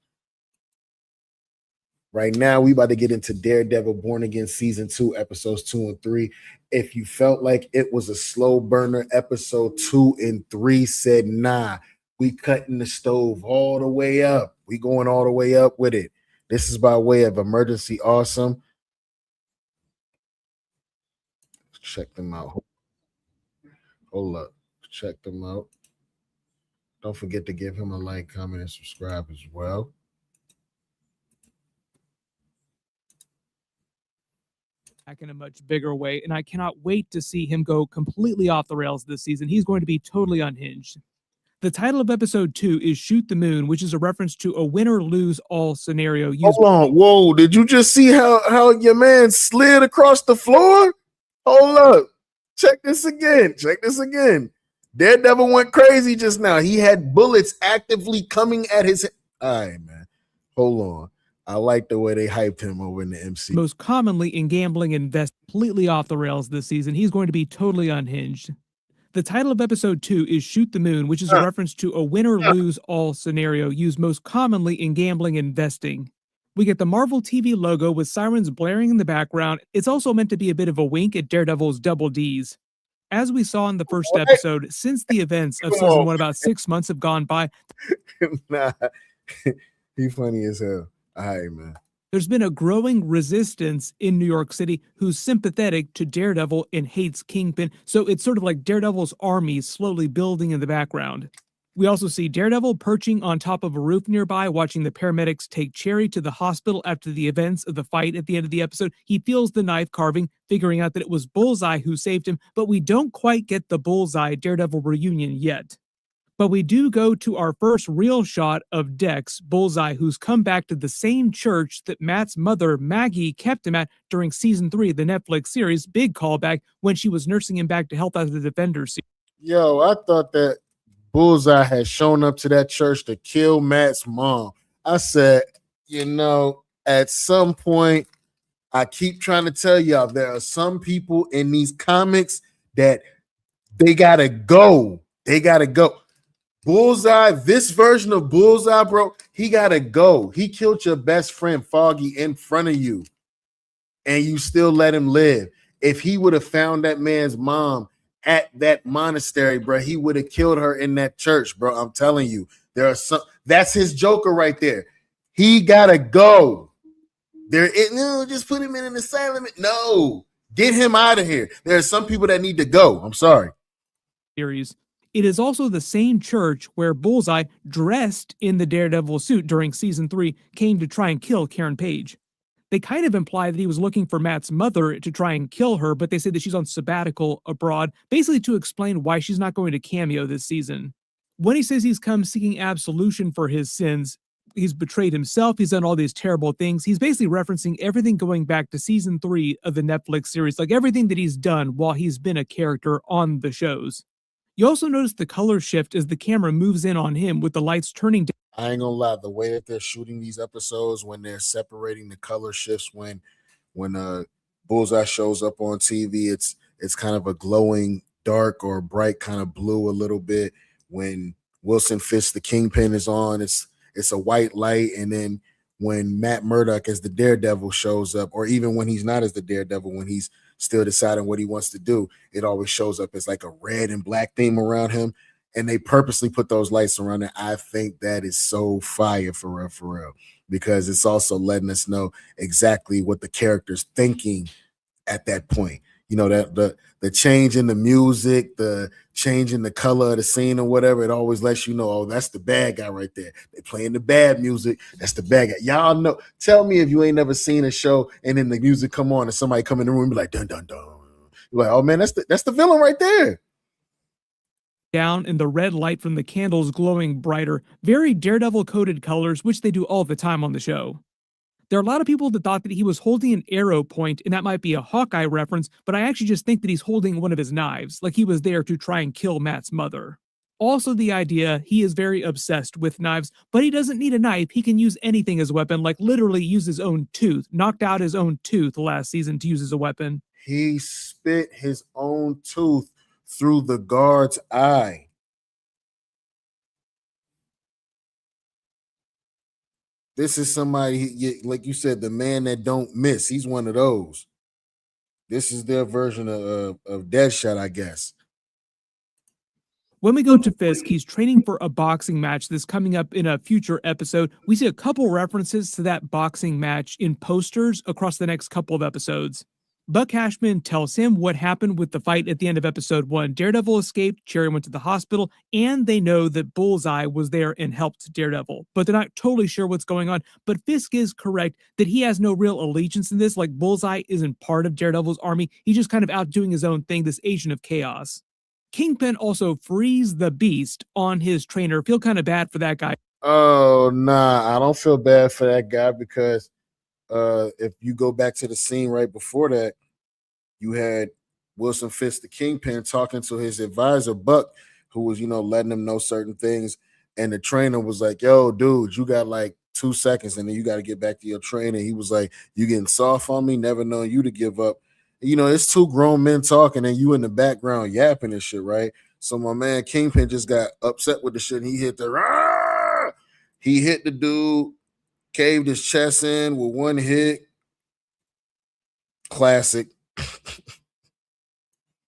Right now, we about to get into Daredevil Born Again Season 2, Episodes 2 and 3. If you felt like it was a slow burner, Episode 2 and 3 said, nah, we cutting the stove all the way up. We going all the way up with it. This is by way of Emergency Awesome. Check them out. Hold up. Check them out. Don't forget to give him a like, comment, and subscribe as well. In a much bigger way, and I cannot wait to see him go completely off the rails this season. He's going to be totally unhinged. The title of episode 2 is Shoot the Moon, which is a reference to a win or lose all scenario. Hold on. Whoa, did you just see how your man slid across the floor? Hold up. Check this again. Daredevil went crazy just now. He had bullets actively coming at his. All right, man. Hold on. I like the way they hyped him over in the MC. Most commonly in gambling and invest completely off the rails this season. He's going to be totally unhinged. The title of episode 2 is Shoot the Moon, which is a reference to a win-or-lose-all scenario used most commonly in gambling and investing. We get the Marvel TV logo with sirens blaring in the background. It's also meant to be a bit of a wink at Daredevil's double Ds. As we saw in the first episode, since the events of season 1 about 6 months have gone by, Nah, he funny as hell. All right, man. there's been a growing resistance in New York City who's sympathetic to Daredevil and hates Kingpin. So it's sort of like Daredevil's army slowly building in the background. We also see Daredevil perching on top of a roof nearby, watching the paramedics take Cherry to the hospital after the events of the fight at the end of the episode. He feels the knife carving, figuring out that it was Bullseye who saved him, but we don't quite get the Bullseye Daredevil reunion yet. But we do go to our first real shot of Dex, Bullseye, who's come back to the same church that Matt's mother, Maggie, kept him at during season 3 of the Netflix series, big callback, when she was nursing him back to health after the Defenders series. Yo, I thought that Bullseye had shown up to that church to kill Matt's mom. I said, at some point, I keep trying to tell y'all, there are some people in these comics that they gotta go. They gotta go. Bullseye, this version of Bullseye, bro, he gotta go. He killed your best friend Foggy in front of you, and you still let him live. If he would have found that man's mom at that monastery, bro, he would have killed her in that church, bro. I'm telling you, there are some. That's his Joker right there. He gotta go. Just put him in an asylum. No, get him out of here. There are some people that need to go. I'm sorry. Series. It is also the same church where Bullseye, dressed in the Daredevil suit during season 3, came to try and kill Karen Page. They kind of imply that he was looking for Matt's mother to try and kill her, but they say that she's on sabbatical abroad, basically to explain why she's not going to cameo this season. When he says he's come seeking absolution for his sins, he's betrayed himself, he's done all these terrible things, he's basically referencing everything going back to season 3 of the Netflix series, like everything that he's done while he's been a character on the shows. You also notice the color shift as the camera moves in on him with the lights turning down. I ain't gonna lie, the way that they're shooting these episodes, when they're separating the color shifts, when Bullseye shows up on TV, it's kind of a glowing dark or bright kind of blue a little bit. When Wilson Fisk, the Kingpin, is on, it's a white light. And then when Matt Murdock as the Daredevil shows up, or even when he's not as the Daredevil, when he's still deciding what he wants to do, it always shows up as like a red and black theme around him. And they purposely put those lights around it. I think that is so fire for real, because it's also letting us know exactly what the character's thinking at that point. That the change in the music, the change in the color of the scene or whatever, it always lets you know, oh, that's the bad guy right there. They playing the bad music. That's the bad guy. Y'all know. Tell me if you ain't never seen a show and then the music come on and somebody come in the room and be like, dun dun dun. You're like, oh man, that's the villain right there. Down and the red light from the candles glowing brighter, very Daredevil coded colors, which they do all the time on the show. There are a lot of people that thought that he was holding an arrow point, and that might be a Hawkeye reference, but I actually just think that he's holding one of his knives, like he was there to try and kill Matt's mother. Also the idea, he is very obsessed with knives, but he doesn't need a knife, he can use anything as a weapon, like literally use his own tooth, knocked out his own tooth last season to use as a weapon. He spit his own tooth through the guard's eye. This is somebody, like you said, the man that don't miss. He's one of those. This is their version of Deadshot, I guess. When we go to Fisk, he's training for a boxing match that's coming up in a future episode. We see a couple references to that boxing match in posters across the next couple of episodes. Buck Cashman tells him what happened with the fight at the end of episode 1. Daredevil escaped, Cherry went to the hospital, and they know that Bullseye was there and helped Daredevil. But they're not totally sure what's going on. But Fisk is correct that he has no real allegiance in this, like Bullseye isn't part of Daredevil's army. He's just kind of out doing his own thing, this agent of chaos. Kingpin also frees the Beast on his trainer. Feel kind of bad for that guy. Oh, nah, I don't feel bad for that guy because if you go back to the scene right before that, you had Wilson Fisk, the Kingpin, talking to his advisor, Buck, who was, letting him know certain things. And the trainer was like, yo, dude, you got like 2 seconds, and then you got to get back to your train. And he was like, "You getting soft on me? Never known you to give up." You know, it's two grown men talking, and you in the background yapping and shit, right? So my man Kingpin just got upset with the shit. And he hit the Rah! He hit the dude, caved his chest in with one hit. Classic.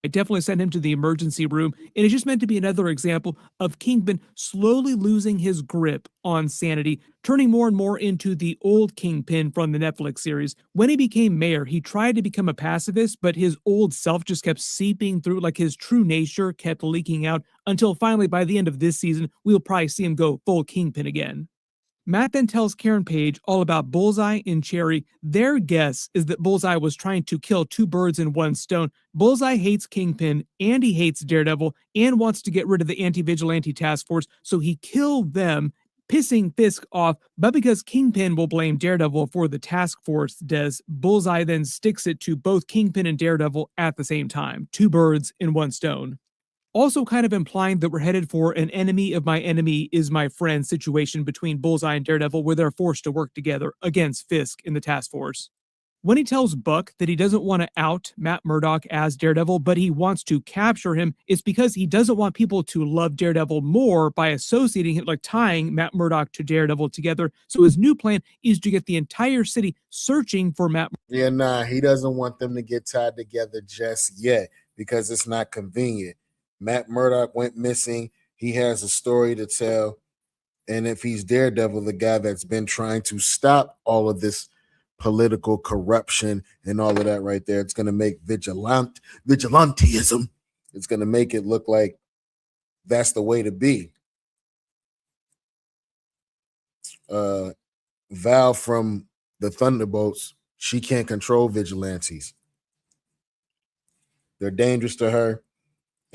I definitely sent him to the emergency room, and it's just meant to be another example of Kingpin slowly losing his grip on sanity, turning more and more into the old Kingpin from the Netflix series. When he became mayor, he tried to become a pacifist, but his old self just kept seeping through, like his true nature kept leaking out, until finally by the end of this season, we'll probably see him go full Kingpin again. Matt then tells Karen Page all about Bullseye and Cherry. Their guess is that Bullseye was trying to kill two birds in one stone. Bullseye hates Kingpin, and he hates Daredevil, and wants to get rid of the anti-vigilante task force, so he killed them, pissing Fisk off. But because Kingpin will blame Daredevil for the task force deaths, Bullseye then sticks it to both Kingpin and Daredevil at the same time. Two birds in one stone. Also kind of implying that we're headed for an enemy of my enemy is my friend situation between Bullseye and Daredevil, where they're forced to work together against Fisk in the task force. When he tells Buck that he doesn't want to out Matt Murdock as Daredevil, but he wants to capture him, it's because he doesn't want people to love Daredevil more by associating him, like tying Matt Murdock to Daredevil together. So his new plan is to get the entire city searching for Matt. Yeah, nah, he doesn't want them to get tied together just yet because it's not convenient. Matt Murdock went missing. He has a story to tell. And if he's Daredevil, the guy that's been trying to stop all of this political corruption and all of that right there, it's going to make vigilantism. It's going to make it look like that's the way to be. Val from the Thunderbolts, she can't control vigilantes. They're dangerous to her.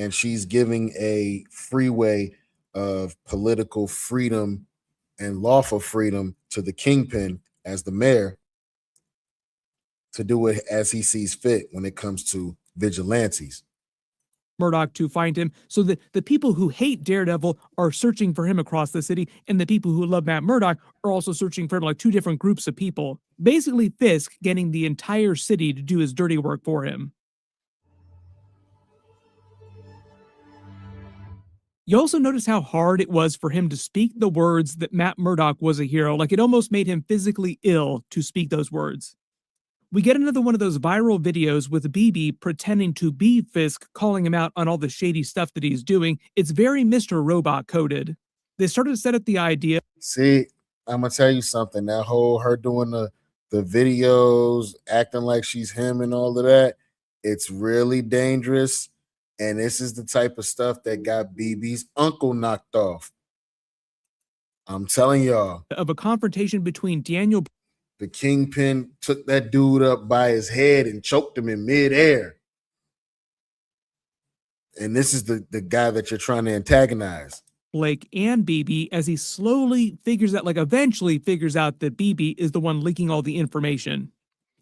And she's giving a freeway of political freedom and lawful freedom to the Kingpin as the mayor to do it as he sees fit when it comes to vigilantes. Murdock to find him, so that the people who hate Daredevil are searching for him across the city, and the people who love Matt Murdock are also searching for him, like two different groups of people. Basically, Fisk getting the entire city to do his dirty work for him. You also notice how hard it was for him to speak the words that Matt Murdock was a hero. Like it almost made him physically ill to speak those words. We get another one of those viral videos with BB pretending to be Fisk, calling him out on all the shady stuff that he's doing. It's very Mr. Robot coded. They started to set up the idea. See, I'm going to tell you something. That whole her doing the videos, acting like she's him and all of that, it's really dangerous. And this is the type of stuff that got BB's uncle knocked off. I'm telling y'all. Of a confrontation between Daniel. The Kingpin took that dude up by his head and choked him in midair. And this is the guy that you're trying to antagonize. Blake and BB as he slowly figures out, like eventually figures out that BB is the one leaking all the information.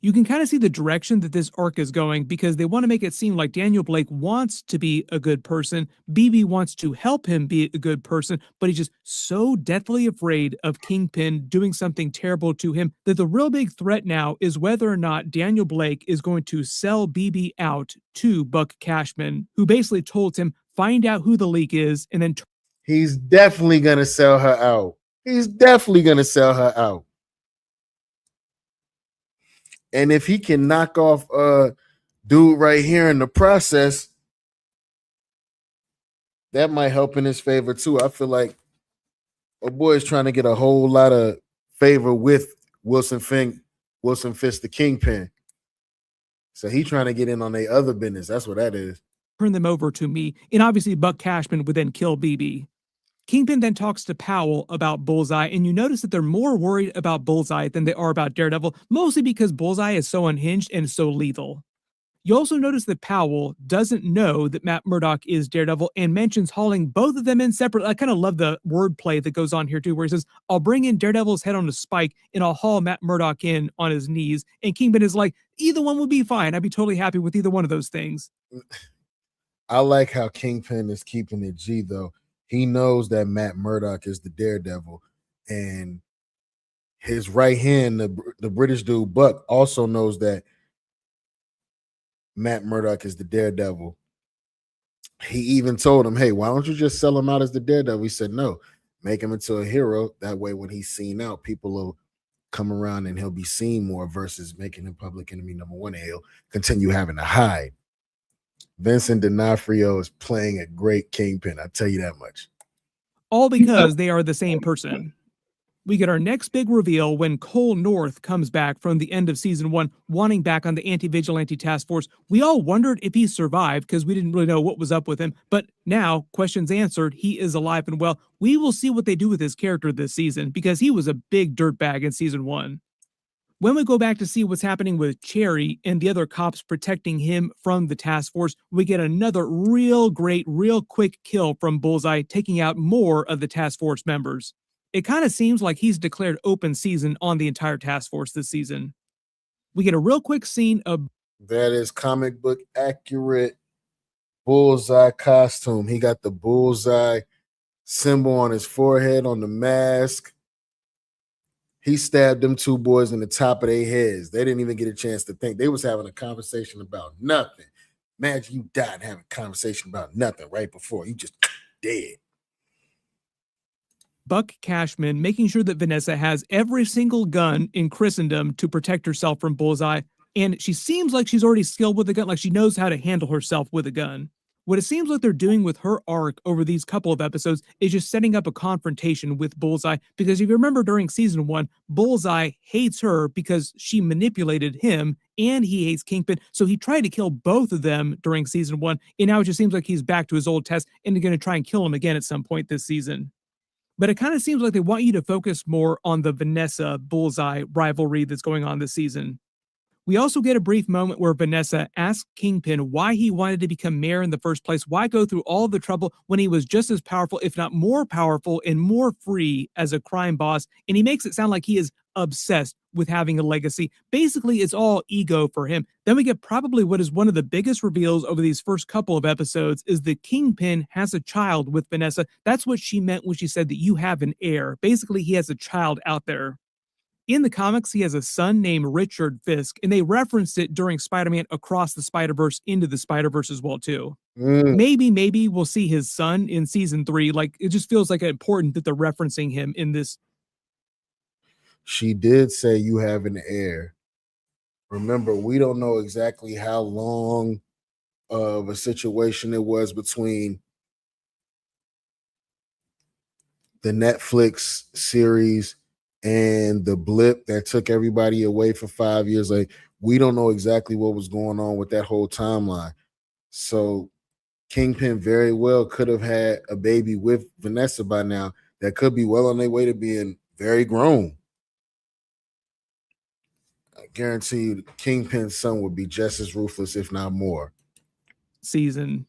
You can kind of see the direction that this arc is going because they want to make it seem like Daniel Blake wants to be a good person. BB wants to help him be a good person, but he's just so deathly afraid of Kingpin doing something terrible to him that the real big threat now is whether or not Daniel Blake is going to sell BB out to Buck Cashman, who basically told him, find out who the leak is, and then... He's definitely going to sell her out. He's definitely going to sell her out. And if he can knock off dude right here in the process, that might help in his favor too. I feel like a boy is trying to get a whole lot of favor with Wilson Fisk, the Kingpin. So he's trying to get in on their other business. That's what that is. Turn them over to me. And obviously Buck Cashman would then kill BB. Kingpin then talks to Powell about Bullseye, and you notice that they're more worried about Bullseye than they are about Daredevil, mostly because Bullseye is so unhinged and so lethal. You also notice that Powell doesn't know that Matt Murdock is Daredevil and mentions hauling both of them in separately. I kind of love the wordplay that goes on here too, where he says, I'll bring in Daredevil's head on a spike and I'll haul Matt Murdock in on his knees. And Kingpin is like, either one would be fine. I'd be totally happy with either one of those things. I like how Kingpin is keeping it G though. He knows that Matt Murdock is the Daredevil, and his right hand, the British dude Buck, also knows that Matt Murdock is the Daredevil. He even told him, hey, why don't you just sell him out as the Daredevil? He said, no, make him into a hero. That way, when he's seen out, people will come around and he'll be seen more versus making him public enemy number one. And he'll continue having to hide. Vincent D'Onofrio is playing a great Kingpin. I'll tell you that much. All because they are the same person. We get our next big reveal when Cole North comes back from the end of season 1, wanting back on the anti-vigilante task force. We all wondered if he survived because we didn't really know what was up with him. But now, questions answered, he is alive and well. We will see what they do with his character this season because he was a big dirtbag in season 1. When we go back to see what's happening with Cherry and the other cops protecting him from the task force, we get another real quick kill from Bullseye, taking out more of the task force members. It kind of seems like he's declared open season on the entire task force this season. We get a real quick scene of... That is comic book accurate Bullseye costume. He got the Bullseye symbol on his forehead, on the mask. He stabbed them two boys in the top of their heads. They didn't even get a chance to think. They was having a conversation about nothing. Imagine you died having a conversation about nothing right before. You just dead. Buck Cashman making sure that Vanessa has every single gun in Christendom to protect herself from Bullseye, and she seems like she's already skilled with a gun, like she knows how to handle herself with a gun. What it seems like they're doing with her arc over these couple of episodes is just setting up a confrontation with Bullseye, because if you remember during season 1, Bullseye hates her because she manipulated him, and he hates Kingpin, so he tried to kill both of them during season 1, and now it just seems like he's back to his old test, and they're going to try and kill him again at some point this season. But it kind of seems like they want you to focus more on the Vanessa-Bullseye rivalry that's going on this season. We also get a brief moment where Vanessa asks Kingpin why he wanted to become mayor in the first place, why go through all the trouble when he was just as powerful, if not more powerful and more free as a crime boss, and he makes it sound like he is obsessed with having a legacy. Basically, it's all ego for him. Then we get probably what is one of the biggest reveals over these first couple of episodes is the Kingpin has a child with Vanessa. That's what she meant when she said that you have an heir. Basically, he has a child out there. In the comics, he has a son named Richard Fisk, and they referenced it during Spider-Man Across the Spider-Verse Into the Spider-Verse as well, too. Maybe we'll see his son in season 3. Like, it just feels like important that they're referencing him in this. She did say you have an heir. Remember, we don't know exactly how long of a situation it was between the Netflix series and the blip that took everybody away for 5 years. Like, we don't know exactly what was going on with that whole timeline. So Kingpin very well could have had a baby with Vanessa by now that could be well on their way to being very grown. I guarantee you Kingpin's son would be just as ruthless, if not more. Season.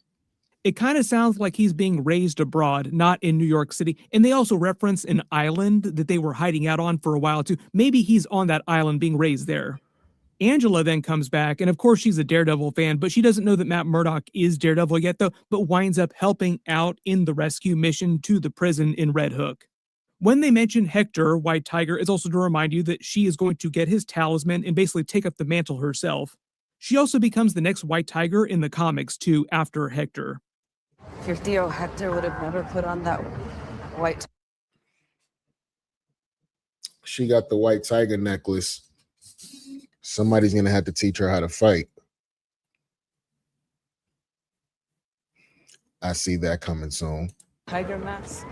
It kind of sounds like he's being raised abroad, not in New York City. And they also reference an island that they were hiding out on for a while too. Maybe he's on that island being raised there. Angela then comes back, and of course she's a Daredevil fan, but she doesn't know that Matt Murdock is Daredevil yet though, but winds up helping out in the rescue mission to the prison in Red Hook. When they mention Hector, White Tiger, it's also to remind you that she is going to get his talisman and basically take up the mantle herself. She also becomes the next White Tiger in the comics too after Hector. Your Theo Hector would have never put on that white. She got the White Tiger necklace. Somebody's going to have to teach her how to fight. I see that coming soon. Tiger mask.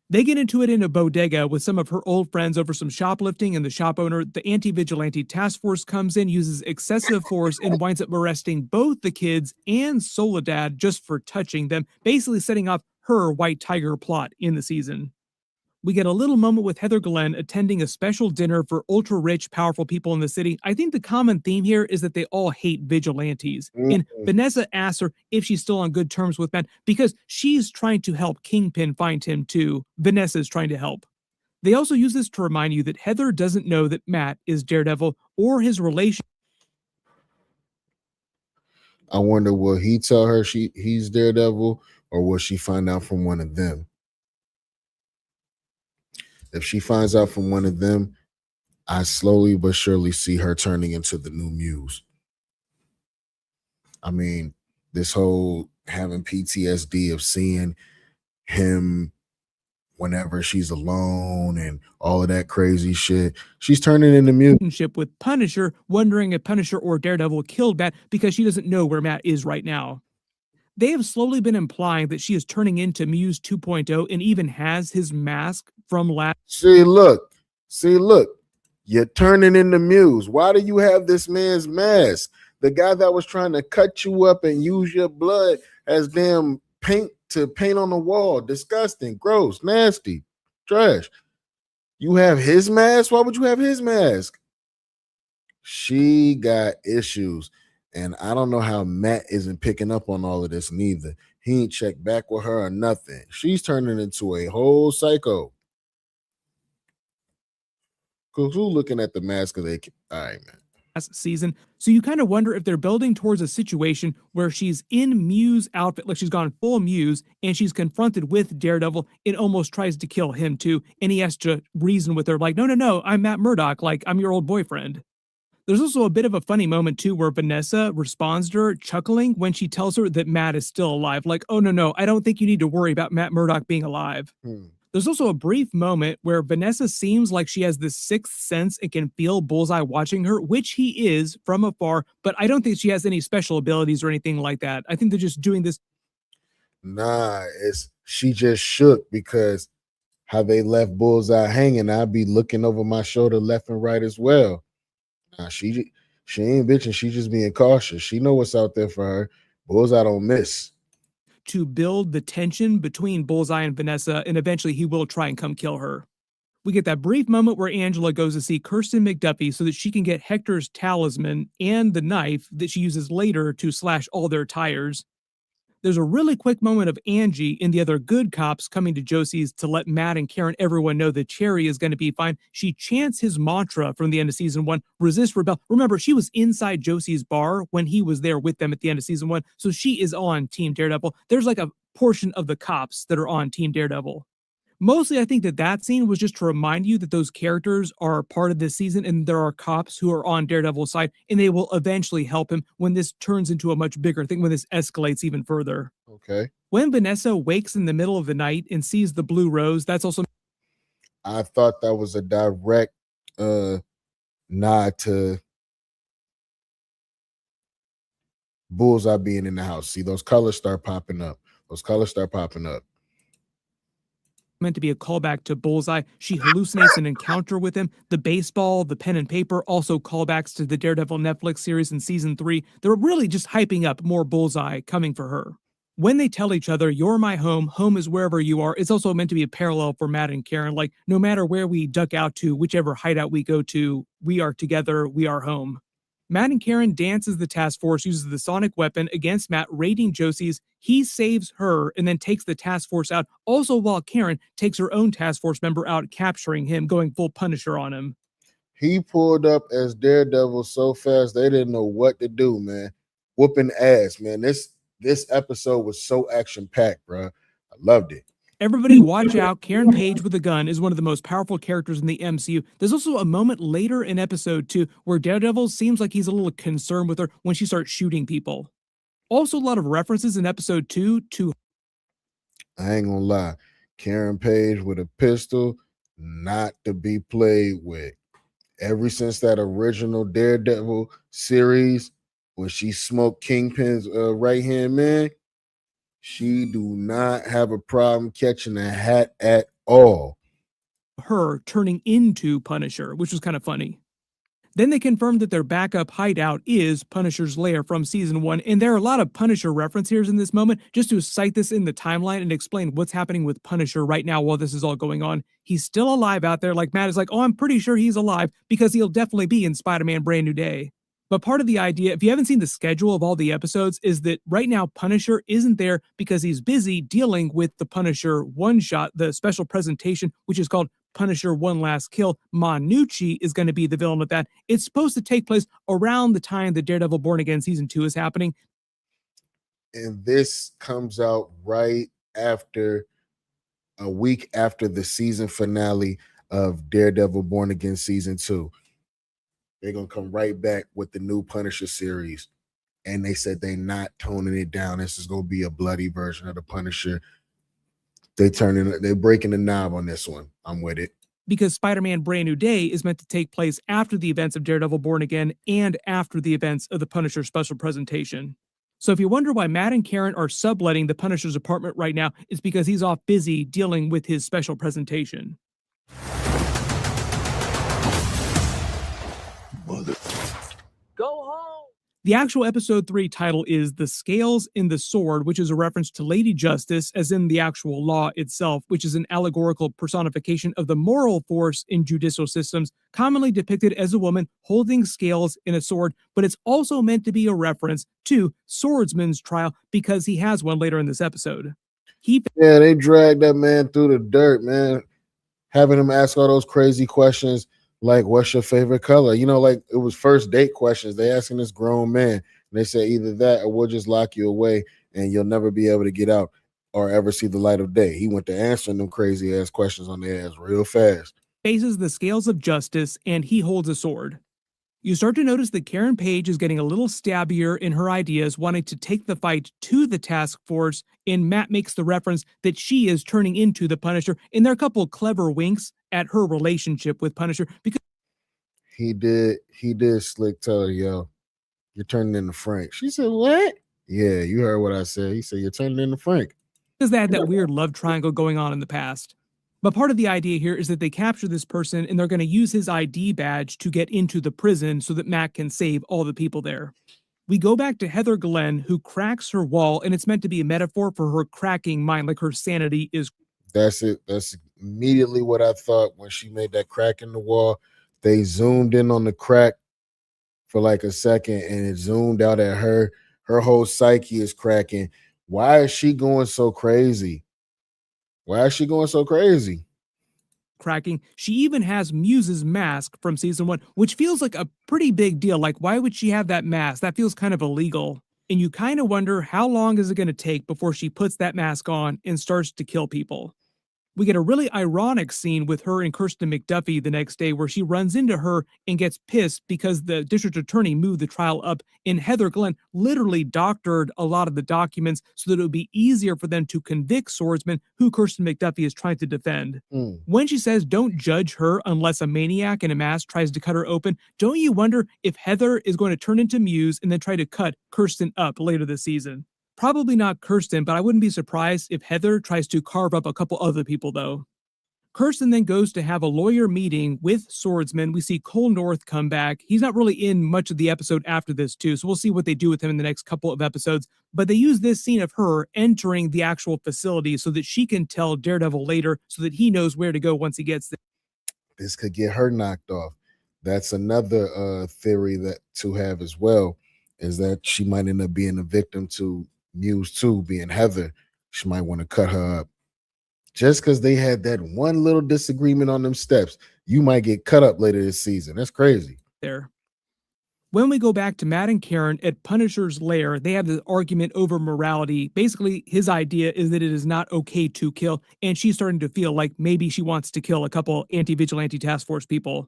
They get into it in a bodega with some of her old friends over some shoplifting, and the shop owner, the anti-vigilante task force, comes in, uses excessive force, and winds up arresting both the kids and Soledad just for touching them, basically setting up her White Tiger plot in the season. We get a little moment with Heather Glenn attending a special dinner for ultra-rich, powerful people in the city. I think the common theme here is that they all hate vigilantes. And Vanessa asks her if she's still on good terms with Matt because she's trying to help Kingpin find him too. Vanessa's trying to help. They also use this to remind you that Heather doesn't know that Matt is Daredevil or his relation. I wonder, will he tell her he's Daredevil, or will she find out from one of them? If she finds out from one of them, I slowly but surely see her turning into the new Muse. I mean, this whole having PTSD of seeing him whenever she's alone and all of that crazy shit. She's turning into Muse. Relationship with Punisher, wondering if Punisher or Daredevil killed Matt because she doesn't know where Matt is right now. They have slowly been implying that she is turning into Muse 2.0 and even has his mask from last. See, look. You're turning into Muse. Why do you have this man's mask? The guy that was trying to cut you up and use your blood as damn paint to paint on the wall. Disgusting, gross, nasty, trash. You have his mask? Why would you have his mask? She got issues. And I don't know how Matt isn't picking up on all of this neither. He ain't checked back with her or nothing. She's turning into a whole psycho. Because who's looking at the mask of they? All right, man. Season, so you kind of wonder if they're building towards a situation where she's in Muse outfit, like she's gone full Muse, and she's confronted with Daredevil and almost tries to kill him too, and he has to reason with her like, no, I'm Matt Murdock, like I'm your old boyfriend. There's also a bit of a funny moment too where Vanessa responds to her chuckling when she tells her that Matt is still alive, like, oh no, I don't think you need to worry about Matt Murdock being alive. There's also a brief moment where Vanessa seems like she has this sixth sense and can feel Bullseye watching her, which he is from afar, but I don't think she has any special abilities or anything like that. I think they're just doing this. Nah, she just shook because how they left Bullseye hanging. I'd be looking over my shoulder left and right as well. Nah, she ain't bitching. She just being cautious. She know what's out there for her. Bullseye don't miss. To build the tension between Bullseye and Vanessa, and eventually he will try and come kill her. We get that brief moment where Angela goes to see Kirsten McDuffie so that she can get Hector's talisman and the knife that she uses later to slash all their tires. There's a really quick moment of Angie and the other good cops coming to Josie's to let Matt and Karen, everyone know that Cherry is going to be fine. She chants his mantra from the end of season 1, resist, rebel. Remember, she was inside Josie's bar when he was there with them at the end of season 1, so she is on Team Daredevil. There's like a portion of the cops that are on Team Daredevil. Mostly, I think that scene was just to remind you that those characters are part of this season and there are cops who are on Daredevil's side and they will eventually help him when this turns into a much bigger thing, when this escalates even further. Okay. When Vanessa wakes in the middle of the night and sees the blue rose, that's also... I thought that was a direct nod to Bullseye being in the house. See, those colors start popping up. Meant to be a callback to Bullseye. She hallucinates an encounter with him. The baseball, the pen and paper, also callbacks to the Daredevil Netflix series in season 3. They're really just hyping up more Bullseye coming for her. When they tell each other, you're my home, home is wherever you are, it's also meant to be a parallel for Matt and Karen. Like, no matter where we duck out to, whichever hideout we go to, we are together, we are home. Matt and Karen dance as the task force uses the sonic weapon against Matt, raiding Josie's. He saves her and then takes the task force out, also while Karen takes her own task force member out, capturing him, going full Punisher on him. He pulled up as Daredevil so fast they didn't know what to do, man. Whooping ass, man. This episode was so action-packed, bro. I loved it. Everybody watch out. Karen Page with a gun is one of the most powerful characters in the MCU. There's also a moment later in episode 2 where Daredevil seems like he's a little concerned with her when she starts shooting people. Also a lot of references in episode 2 to... I ain't gonna lie. Karen Page with a pistol, not to be played with. Ever since that original Daredevil series, when she smoked Kingpin's right-hand man, she do not have a problem catching a hat at all. Her turning into Punisher, which was kind of funny. Then they confirmed that their backup hideout is Punisher's lair from season 1, and there are a lot of Punisher reference here in this moment, just to cite this in the timeline and explain what's happening with Punisher right now while this is all going on. He's still alive out there, like Matt is like, oh, I'm pretty sure he's alive, because he'll definitely be in Spider-Man Brand New Day. But part of the idea, if you haven't seen the schedule of all the episodes, is that right now Punisher isn't there because he's busy dealing with the Punisher one-shot, the special presentation, which is called Punisher One Last Kill. Manucci is going to be the villain of that. It's supposed to take place around the time that Daredevil Born Again Season 2 is happening. And this comes out right after, a week after the season finale. of Daredevil Born Again season 2. They're gonna come right back with the new Punisher series. And they said they're not toning it down. This is gonna be a bloody version of the Punisher. They're breaking the knob on this one. I'm with it. Because Spider-Man Brand New Day is meant to take place after the events of Daredevil Born Again and after the events of the Punisher special presentation. So if you wonder why Matt and Karen are subletting the Punisher's apartment right now, it's because he's off busy dealing with his special presentation. Go home. The actual episode 3 title is The Scales in the Sword, which is a reference to Lady Justice, as in the actual law itself, which is an allegorical personification of the moral force in judicial systems, commonly depicted as a woman holding scales in a sword, but it's also meant to be a reference to Swordsman's trial because he has one later in this episode. Yeah, they dragged that man through the dirt, man. Having him ask all those crazy questions like, what's your favorite color? You know, like it was first date questions. They asking this grown man, and they say either that or we'll just lock you away and you'll never be able to get out or ever see the light of day. He went to answering them crazy ass questions on their ass real fast. Faces the scales of justice and he holds a sword. You start to notice that Karen Page is getting a little stabbier in her ideas, wanting to take the fight to the task force, and Matt makes the reference that she is turning into the Punisher, and there are a couple of clever winks at her relationship with Punisher because he did slick tell her, yo, you're turning into Frank. She said, what? Yeah, you heard what I said. He said, you're turning into Frank. because they had that weird love triangle going on in the past. But part of the idea here is that they capture this person and they're going to use his ID badge to get into the prison so that Matt can save all the people there. We go back to Heather Glenn, who cracks her wall, and it's meant to be a metaphor for her cracking mind, like her sanity is. That's it. That's immediately what I thought when she made that crack in the wall. They zoomed in on the crack for like a second and it zoomed out at her. Her whole psyche is cracking. Why is she going so crazy? Why is she going so crazy? Cracking. She even has Muse's mask from season 1, which feels like a pretty big deal. Like, why would she have that mask? That feels kind of illegal. And you kind of wonder how long is it going to take before she puts that mask on and starts to kill people. We get a really ironic scene with her and Kirsten McDuffie the next day where she runs into her and gets pissed because the district attorney moved the trial up, and Heather Glenn literally doctored a lot of the documents so that it would be easier for them to convict Swordsman, who Kirsten McDuffie is trying to defend. When she says don't judge her unless a maniac in a mask tries to cut her open, don't you wonder if Heather is going to turn into Muse and then try to cut Kirsten up later this season? Probably not Kirsten, but I wouldn't be surprised if Heather tries to carve up a couple other people, though. Kirsten then goes to have a lawyer meeting with Swordsman. We see Cole North come back. He's not really in much of the episode after this, too, so we'll see what they do with him in the next couple of episodes. But they use this scene of her entering the actual facility so that she can tell Daredevil later so that he knows where to go once he gets there. This could get her knocked off. That's another theory that to have as well, is that she might end up being a victim to Muse 2 being Heather. She might want to cut her up. Just because they had that one little disagreement on them steps, you might get cut up later this season. That's crazy. There. When we go back to Matt and Karen at Punisher's lair, they have this argument over morality. Basically, his idea is that it is not okay to kill, and she's starting to feel like maybe she wants to kill a couple anti-vigilante task force people.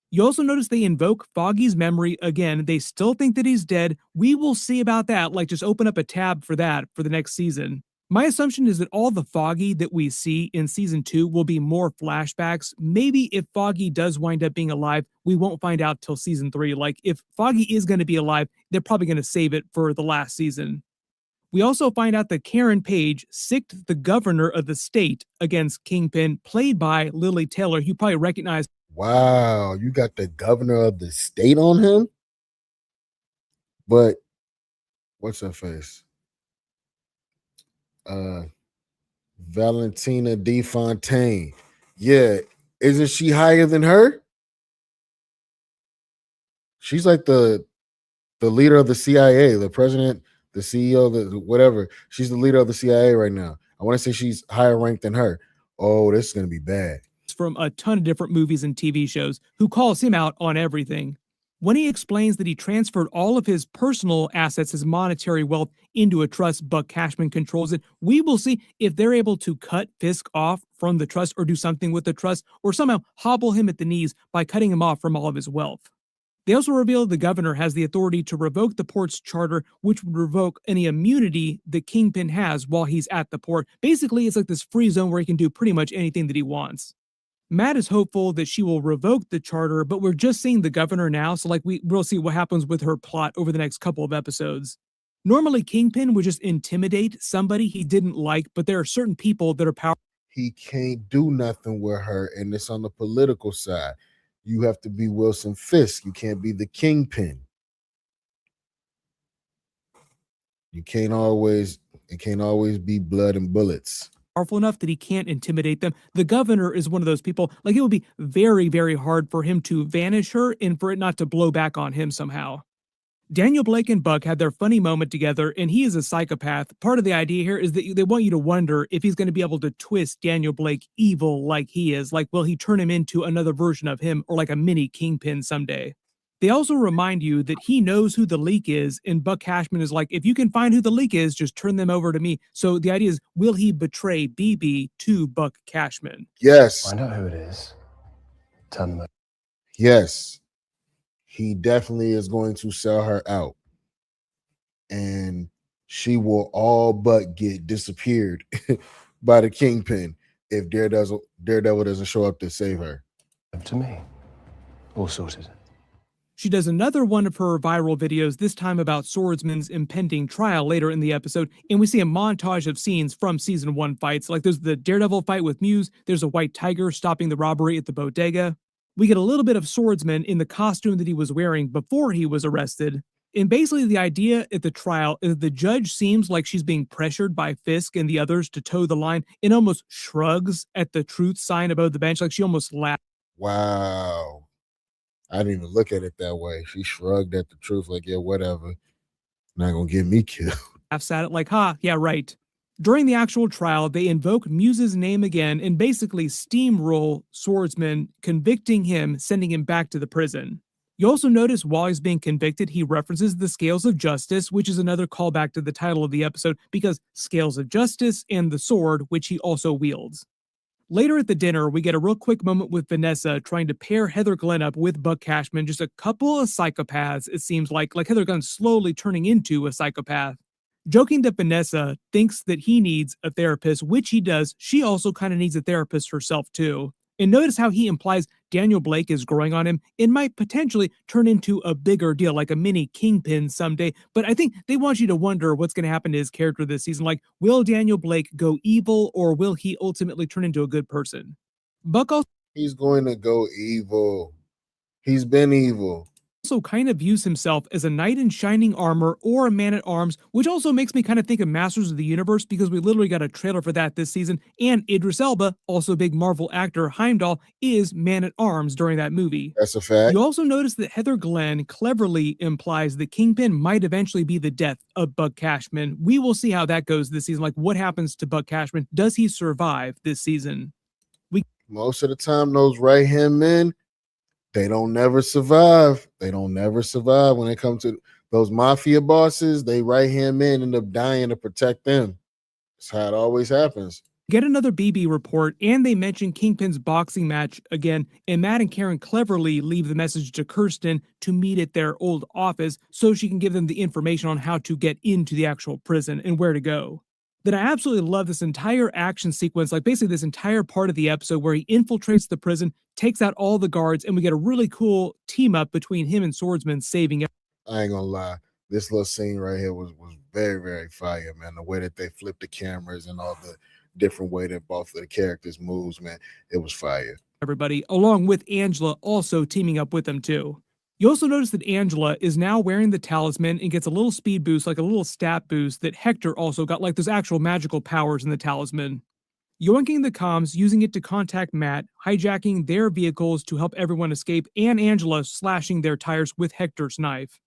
You also notice they invoke Foggy's memory again. They still think that he's dead. We will see about that. Like, just open up a tab for that for the next season. My assumption is that all the Foggy that we see in season 2 will be more flashbacks. Maybe if Foggy does wind up being alive, we won't find out till season 3. Like, if Foggy is going to be alive, they're probably going to save it for the last season. We also find out that Karen Page sicked the governor of the state against Kingpin, played by Lily Taylor. You probably recognize. Wow, you got the governor of the state on him? But what's her face? Valentina D. Fontaine. Yeah, isn't she higher than her? She's like the leader of the CIA, the president, the CEO, the whatever. She's the leader of the CIA right now. I want to say she's higher ranked than her. Oh, this is going to be bad. From a ton of different movies and TV shows, who calls him out on everything. When he explains that he transferred all of his personal assets, his monetary wealth, into a trust, Buck Cashman controls it. We will see if they're able to cut Fisk off from the trust or do something with the trust or somehow hobble him at the knees by cutting him off from all of his wealth. They also reveal the governor has the authority to revoke the port's charter, which would revoke any immunity the Kingpin has while he's at the port. Basically, it's like this free zone where he can do pretty much anything that he wants. Matt is hopeful that she will revoke the charter, but we're just seeing the governor now, so we'll see what happens with her plot over the next couple of episodes. Normally, Kingpin would just intimidate somebody he didn't like, but there are certain people that are powerful. He can't do nothing with her, and it's on the political side. You have to be Wilson Fisk. You can't be the Kingpin. It can't always be blood and bullets. Powerful enough that he can't intimidate them. The governor is one of those people. Like, it would be very, very hard for him to vanish her and for it not to blow back on him somehow. Daniel Blake and Buck had their funny moment together, and he is a psychopath. Part of the idea here is that they want you to wonder if he's going to be able to twist Daniel Blake evil like he is. Like, will he turn him into another version of him or like a mini Kingpin someday? They also remind you that he knows who the leak is, and Buck Cashman is like, if you can find who the leak is, just turn them over to me. So the idea is, will he betray BB to Buck Cashman? Yes. Find out who it is. Turn them over. Yes. He definitely is going to sell her out. And she will all but get disappeared by the Kingpin if Daredevil doesn't show up to save her. Up to me. All sorted. She does another one of her viral videos, this time about Swordsman's impending trial later in the episode, and we see a montage of scenes from season 1 fights. Like, there's the Daredevil fight with Muse, there's a white tiger stopping the robbery at the bodega. We get a little bit of Swordsman in the costume that he was wearing before he was arrested. And basically the idea at the trial is the judge seems like she's being pressured by Fisk and the others to toe the line and almost shrugs at the truth sign above the bench, like she almost laughs. Wow. I didn't even look at it that way. She shrugged at the truth like, yeah, whatever. Not gonna get me killed. Laughs at it like, yeah, right. During the actual trial, they invoke Muse's name again and basically steamroll Swordsman, convicting him, sending him back to the prison. You also notice while he's being convicted, he references the scales of justice, which is another callback to the title of the episode, because scales of justice and the sword, which he also wields. Later at the dinner, we get a real quick moment with Vanessa trying to pair Heather Glenn up with Buck Cashman, just a couple of psychopaths, it seems like Heather Glenn slowly turning into a psychopath. Joking that Vanessa thinks that he needs a therapist, which he does, she also kind of needs a therapist herself too. And notice how he implies Daniel Blake is growing on him and might potentially turn into a bigger deal, like a mini Kingpin someday. But I think they want you to wonder what's going to happen to his character this season. Like, will Daniel Blake go evil or will he ultimately turn into a good person? Buck also... He's going to go evil. He's been evil. Also kind of views himself as a knight in shining armor or a man-at-arms, which also makes me kind of think of Masters of the Universe because we literally got a trailer for that this season, and Idris Elba, also a big Marvel actor, Heimdall, is man-at-arms during that movie. That's a fact. You also notice that Heather Glenn cleverly implies that Kingpin might eventually be the death of Buck Cashman. We will see how that goes this season. Like, what happens to Buck Cashman? Does he survive this season? Most of the time, those right-hand men, they don't never survive. They don't never survive when it comes to those mafia bosses. They right-hand men end up dying to protect them. That's how it always happens. Get another BB report, and they mention Kingpin's boxing match again, and Matt and Karen cleverly leave the message to Kirsten to meet at their old office so she can give them the information on how to get into the actual prison and where to go. Then I absolutely love this entire action sequence, like basically this entire part of the episode where he infiltrates the prison, takes out all the guards, and we get a really cool team up between him and Swordsman saving it. I ain't gonna lie. This little scene right here was very, very fire, man. The way that they flip the cameras and all the different way that both of the characters moves, man, it was fire. Everybody, along with Angela also teaming up with them too. You also notice that Angela is now wearing the talisman and gets a little speed boost, like a little stat boost that Hector also got, like those actual magical powers in the talisman. Yoinking the comms, using it to contact Matt, hijacking their vehicles to help everyone escape, and Angela slashing their tires with Hector's knife.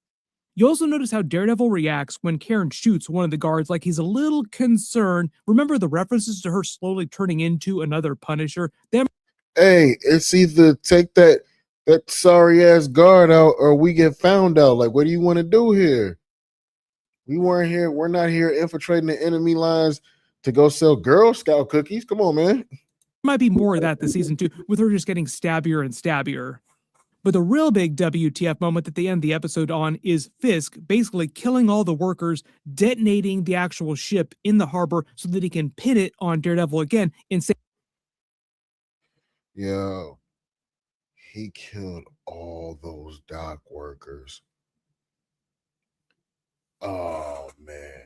You also notice how Daredevil reacts when Karen shoots one of the guards, like he's a little concerned. Remember the references to her slowly turning into another Punisher? Hey, it's either take that that sorry ass guard out or we get found out. Like, what do you want to do here? We weren't here. We're not here infiltrating the enemy lines to go sell Girl Scout cookies. Come on, man. Might be more of that this season too, with her just getting stabbier and stabbier. But the real big WTF moment that they end the episode on is Fisk basically killing all the workers, detonating the actual ship in the harbor so that he can pin it on Daredevil again and say, Yo, he killed all those dock workers. Oh, man.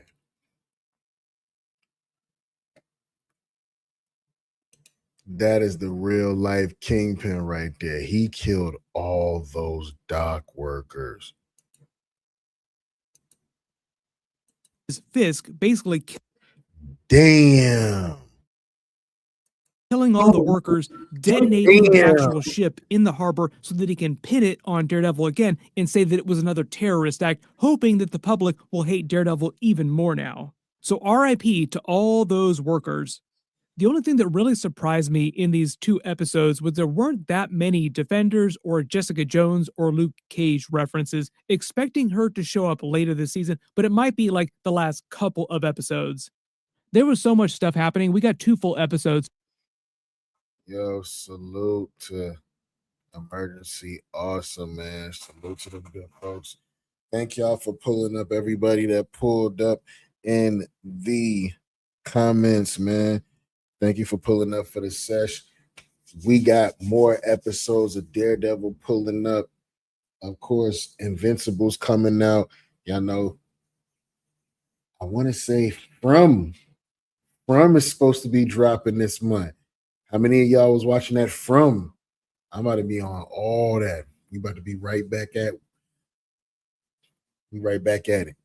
That is the real life Kingpin right there. He killed all those dock workers. Fisk basically Damn. killing all the workers, detonating the actual ship in the harbor so that he can pin it on Daredevil again and say that it was another terrorist act, hoping that the public will hate Daredevil even more now. So RIP to all those workers. The only thing that really surprised me in these two episodes was there weren't that many Defenders or Jessica Jones or Luke Cage references, expecting her to show up later this season, but it might be like the last couple of episodes. There was so much stuff happening. We got 2 full episodes. Yo, salute to Emergency Awesome, man. Salute to the good folks. Thank y'all for pulling up, everybody that pulled up in the comments, man. Thank you for pulling up for the sesh. We got more episodes of Daredevil pulling up. Of course, Invincible's coming out. Y'all know, I want to say From is supposed to be dropping this month. How many of y'all was watching that From? I'm about to be on all that. We about to be right back at it.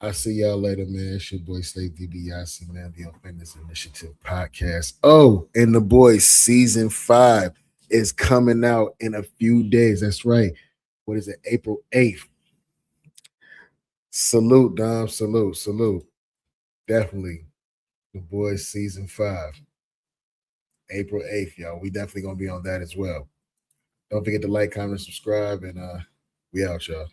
I'll see y'all later, man. It's your boy Slave DiBiase, man. The Offenders Initiative podcast. Oh, and The Boys season 5 is coming out in a few days. That's right. What is it? April 8th. Salute, Dom. Salute. Definitely. The Boys season 5. April 8th, y'all. We definitely gonna be on that as well. Don't forget to like, comment, subscribe, and we out, y'all.